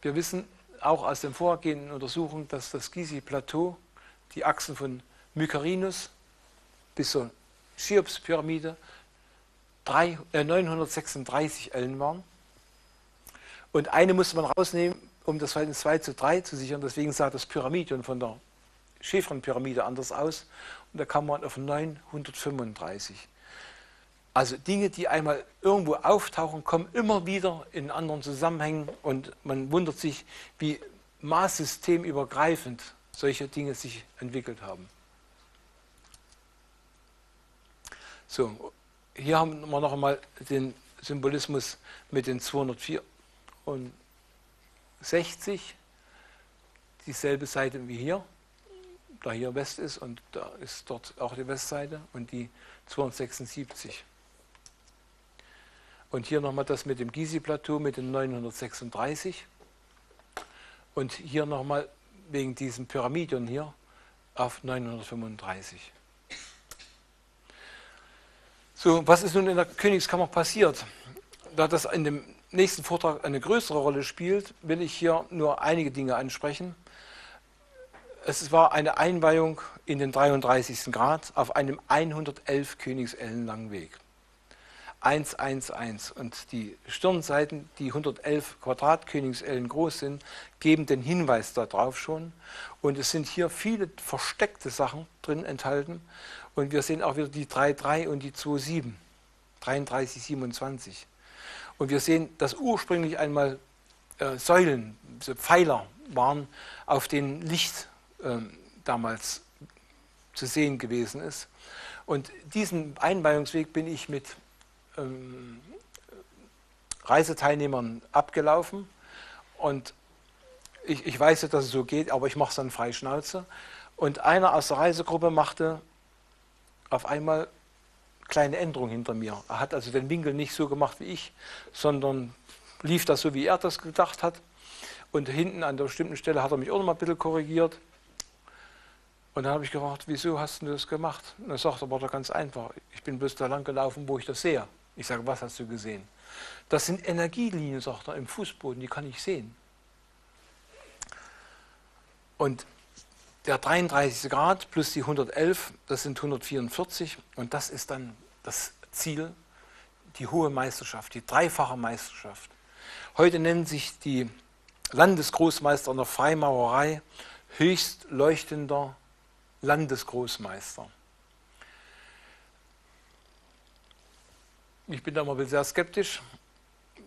[SPEAKER 1] Wir wissen auch aus den vorhergehenden Untersuchungen, dass das Gizi-Plateau, die Achsen von Mykerinus bis zur Cheops-Pyramide 936 Ellen waren. Und eine musste man rausnehmen, um das Verhältnis 2:3 zu sichern. Deswegen sah das Pyramidion von der Chevron-Pyramide anders aus. Und da kam man auf 935. Also Dinge, die einmal irgendwo auftauchen, kommen immer wieder in anderen Zusammenhängen. Und man wundert sich, wie maßsystemübergreifend solche Dinge sich entwickelt haben. So, hier haben wir noch einmal den Symbolismus mit den 264, dieselbe Seite wie hier, da hier West ist und da ist dort auch die Westseite und die 276. Und hier nochmal das mit dem Gizi-Plateau mit den 936 und hier nochmal wegen diesem Pyramidion hier auf 935. So, was ist nun in der Königskammer passiert? Da das in dem nächsten Vortrag eine größere Rolle spielt, will ich hier nur einige Dinge ansprechen. Es war eine Einweihung in den 33. Grad auf einem 111 Königsellen langen Weg. 111. Und die Stirnseiten, die 111 Quadratkönigsellen groß sind, geben den Hinweis darauf schon. Und es sind hier viele versteckte Sachen drin enthalten. Und wir sehen auch wieder die 3,3 und die 2,7, 33, 27. Und wir sehen, dass ursprünglich einmal Säulen, so Pfeiler waren, auf denen Licht damals zu sehen gewesen ist. Und diesen Einweihungsweg bin ich mit Reiseteilnehmern abgelaufen. Und ich weiß ja, dass es so geht, aber ich mache es dann frei Schnauze. Und einer aus der Reisegruppe machte auf einmal kleine Änderungen hinter mir. Er hat also den Winkel nicht so gemacht wie ich, sondern lief das so, wie er das gedacht hat. Und hinten an der bestimmten Stelle hat er mich auch noch mal ein bisschen korrigiert. Und dann habe ich gefragt, wieso hast du das gemacht? Und er sagt, aber doch ganz einfach, ich bin bloß da lang gelaufen, wo ich das sehe. Ich sage, was hast du gesehen? Das sind Energielinien, sagt er, im Fußboden, die kann ich sehen. Und der 33. Grad plus die 111, das sind 144 und das ist dann das Ziel, die hohe Meisterschaft, die dreifache Meisterschaft. Heute nennen sich die Landesgroßmeister in der Freimaurerei höchst leuchtender Landesgroßmeister. Ich bin da mal sehr skeptisch,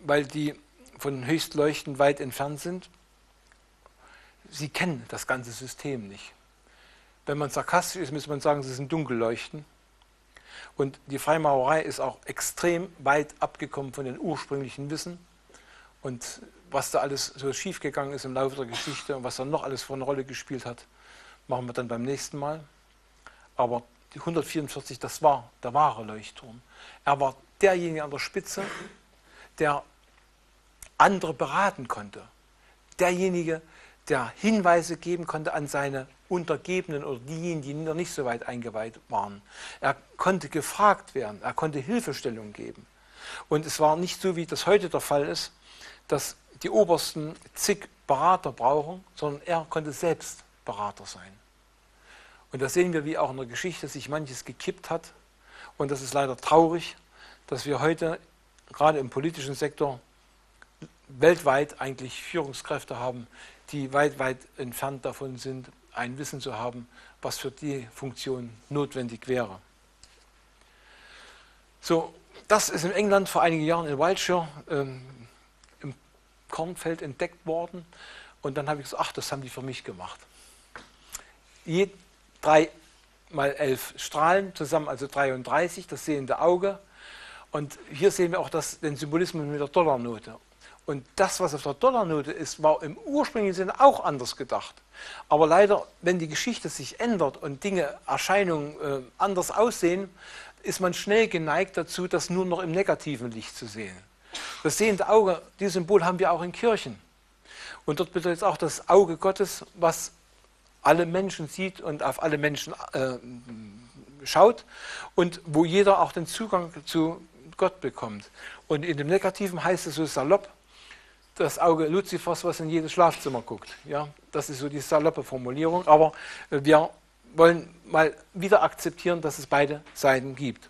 [SPEAKER 1] weil die von höchst leuchtend weit entfernt sind. Sie kennen das ganze System nicht. Wenn man sarkastisch ist, müsste man sagen, sie sind Dunkelleuchten. Und die Freimaurerei ist auch extrem weit abgekommen von den ursprünglichen Wissen. Und was da alles so schiefgegangen ist im Laufe der Geschichte und was da noch alles für eine Rolle gespielt hat, machen wir dann beim nächsten Mal. Aber die 144, das war der wahre Leuchtturm. Er war derjenige an der Spitze, der andere beraten konnte. Derjenige, der Hinweise geben konnte an seine Untergebenen oder diejenigen, die noch nicht so weit eingeweiht waren. Er konnte gefragt werden, er konnte Hilfestellung geben. Und es war nicht so, wie das heute der Fall ist, dass die Obersten zig Berater brauchen, sondern er konnte selbst Berater sein. Und da sehen wir, wie auch in der Geschichte sich manches gekippt hat. Und das ist leider traurig, dass wir heute gerade im politischen Sektor weltweit eigentlich Führungskräfte haben, die weit, weit entfernt davon sind, ein Wissen zu haben, was für die Funktion notwendig wäre. So, das ist in England vor einigen Jahren in Wiltshire im Kornfeld entdeckt worden. Und dann habe ich gesagt, ach, das haben die für mich gemacht. Je 3 mal 11 Strahlen, zusammen also 33, das sehende Auge. Und hier sehen wir auch den Symbolismus mit der Dollarnote. Und das, was auf der Dollarnote ist, war im ursprünglichen Sinne auch anders gedacht. Aber leider, wenn die Geschichte sich ändert und Dinge, Erscheinungen anders aussehen, ist man schnell geneigt dazu, das nur noch im negativen Licht zu sehen. Das sehende Auge, dieses Symbol haben wir auch in Kirchen. Und dort bedeutet es auch das Auge Gottes, was alle Menschen sieht und auf alle Menschen schaut und wo jeder auch den Zugang zu Gott bekommt. Und in dem Negativen heißt es so salopp, das Auge Luzifers, was in jedes Schlafzimmer guckt. Ja, das ist so die saloppe Formulierung, aber wir wollen mal wieder akzeptieren, dass es beide Seiten gibt.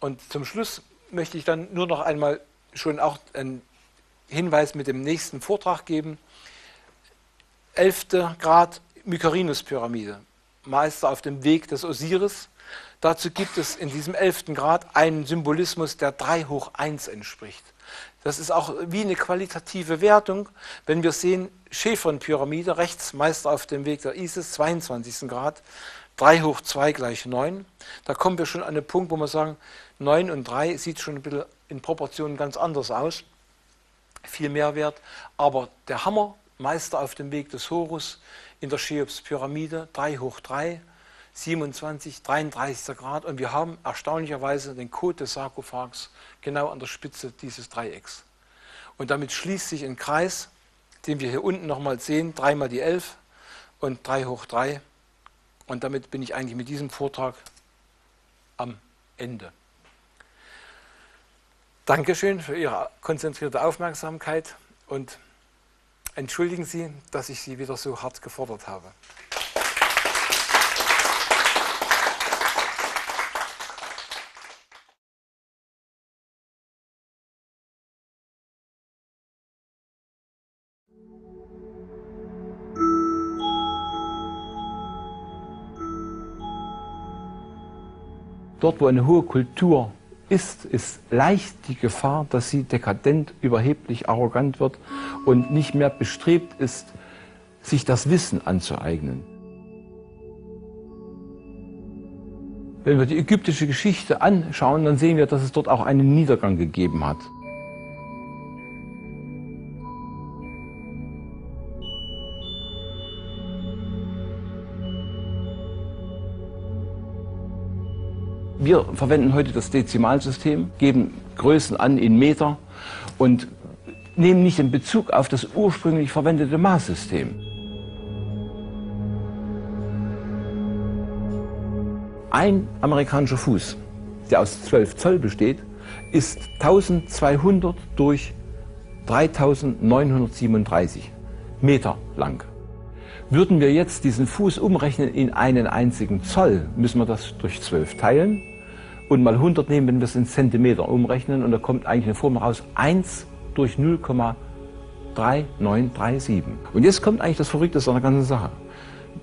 [SPEAKER 1] Und zum Schluss möchte ich dann nur noch einmal schon auch einen Hinweis mit dem nächsten Vortrag geben. 11. Grad Mykerinus-Pyramide, Meister auf dem Weg des Osiris. Dazu gibt es in diesem 11. Grad einen Symbolismus, der 3 hoch 1 entspricht. Das ist auch wie eine qualitative Wertung, wenn wir sehen, Chefron-Pyramide, rechts Meister auf dem Weg der Isis, 22. Grad, 3 hoch 2 gleich 9. Da kommen wir schon an den Punkt, wo wir sagen, 9 und 3 sieht schon ein bisschen in Proportionen ganz anders aus. Viel Mehrwert, aber der Hammer, Meister auf dem Weg des Horus, in der Cheops-Pyramide, 3 hoch 3, 27, 33. Grad und wir haben erstaunlicherweise den Code des Sarkophags genau an der Spitze dieses Dreiecks. Und damit schließt sich ein Kreis, den wir hier unten nochmal sehen, 3 mal die 11 und 3 hoch 3. Und damit bin ich eigentlich mit diesem Vortrag am Ende. Dankeschön für Ihre konzentrierte Aufmerksamkeit und entschuldigen Sie, dass ich Sie wieder so hart gefordert habe. Dort, wo eine hohe Kultur ist leicht die Gefahr, dass sie dekadent, überheblich, arrogant wird und nicht mehr bestrebt ist, sich das Wissen anzueignen. Wenn wir die ägyptische Geschichte anschauen, dann sehen wir, dass es dort auch einen Niedergang gegeben hat. Wir verwenden heute das Dezimalsystem, geben Größen an in Meter und nehmen nicht den Bezug auf das ursprünglich verwendete Maßsystem. Ein amerikanischer Fuß, der aus 12 Zoll besteht, ist 1200 durch 3937 Meter lang. Würden wir jetzt diesen Fuß umrechnen in einen einzigen Zoll, müssen wir das durch 12 teilen und mal 100 nehmen, wenn wir es in Zentimeter umrechnen, und da kommt eigentlich eine Formel raus, 1 durch 0,3937. Und jetzt kommt eigentlich das Verrückte an der ganzen Sache.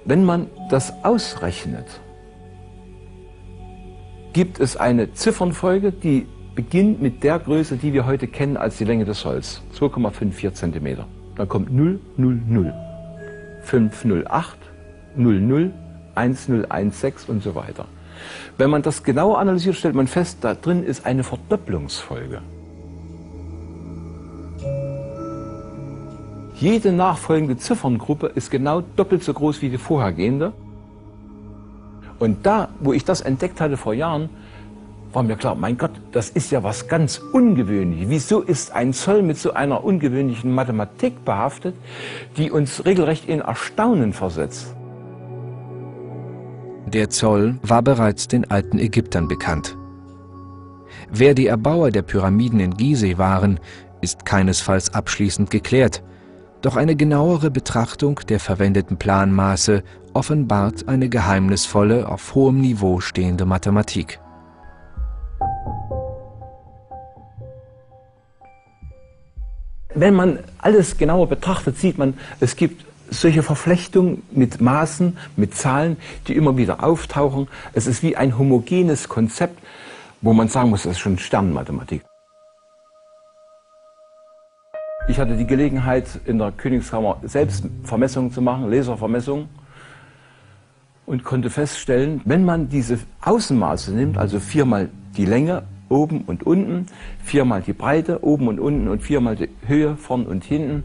[SPEAKER 1] Wenn man das ausrechnet, gibt es eine Ziffernfolge, die beginnt mit der Größe, die wir heute kennen als die Länge des Solls, 2,54 cm. Dann kommt 000, 508, 00, 1016 und so weiter. Wenn man das genauer analysiert, stellt man fest, da drin ist eine Verdopplungsfolge. Jede nachfolgende Zifferngruppe ist genau doppelt so groß wie die vorhergehende. Und da, wo ich das entdeckt hatte vor Jahren, war mir klar, mein Gott, das ist ja was ganz Ungewöhnliches. Wieso ist ein Zoll mit so einer ungewöhnlichen Mathematik behaftet, die uns regelrecht in Erstaunen versetzt?
[SPEAKER 2] Der Zoll war bereits den alten Ägyptern bekannt. Wer die Erbauer der Pyramiden in Gizeh waren, ist keinesfalls abschließend geklärt. Doch eine genauere Betrachtung der verwendeten Planmaße offenbart eine geheimnisvolle, auf hohem Niveau stehende Mathematik.
[SPEAKER 3] Wenn man alles genauer betrachtet, sieht man, es gibt solche Verflechtungen mit Maßen, mit Zahlen, die immer wieder auftauchen. Es ist wie ein homogenes Konzept, wo man sagen muss, das ist schon Sternmathematik. Ich hatte die Gelegenheit, in der Königskammer selbst Vermessungen zu machen, Laservermessungen, und konnte feststellen, wenn man diese Außenmaße nimmt, also 4 mal die Länge, oben und unten, 4 mal die Breite, oben und unten, und 4 mal die Höhe, vorn und hinten,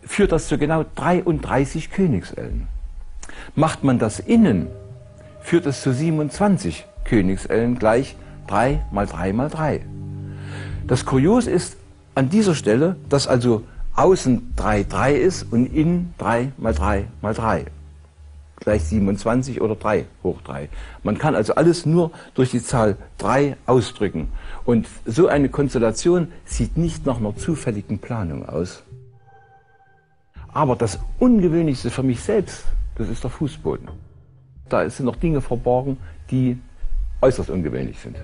[SPEAKER 3] führt das zu genau 33 Königsellen. Macht man das innen, führt es zu 27 Königsellen gleich 3 mal 3 mal 3. Das Kurios ist an dieser Stelle, dass also außen 3 3 ist und innen 3 mal 3 mal 3. Gleich 27 oder 3 hoch 3. Man kann also alles nur durch die Zahl 3 ausdrücken. Und so eine Konstellation sieht nicht nach einer zufälligen Planung aus. Aber das Ungewöhnlichste für mich selbst, das ist der Fußboden. Da sind noch Dinge verborgen, die äußerst ungewöhnlich sind.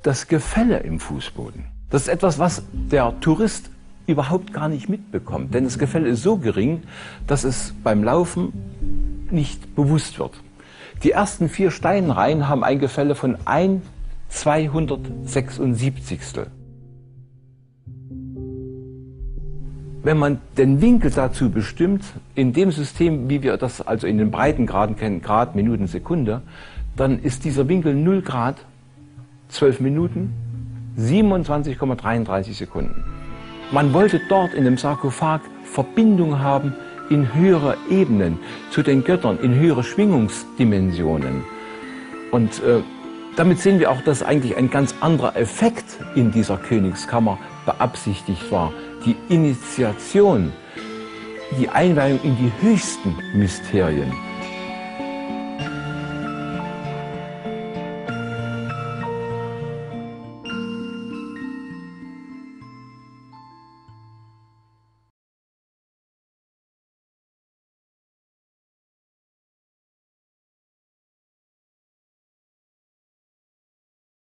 [SPEAKER 3] Das Gefälle im Fußboden, das ist etwas, was der Tourist überhaupt gar nicht mitbekommt. Denn das Gefälle ist so gering, dass es beim Laufen nicht bewusst wird. Die ersten 4 Steinreihen haben ein Gefälle von 1/276. Wenn man den Winkel dazu bestimmt, in dem System, wie wir das also in den Breitengraden kennen, Grad, Minuten, Sekunde, dann ist dieser Winkel 0 Grad, 12 Minuten, 27,33 Sekunden. Man wollte dort in dem Sarkophag Verbindung haben in höhere Ebenen, zu den Göttern, in höhere Schwingungsdimensionen. Und damit sehen wir auch, dass eigentlich ein ganz anderer Effekt in dieser Königskammer beabsichtigt war. Die Initiation, die Einweihung in die höchsten Mysterien.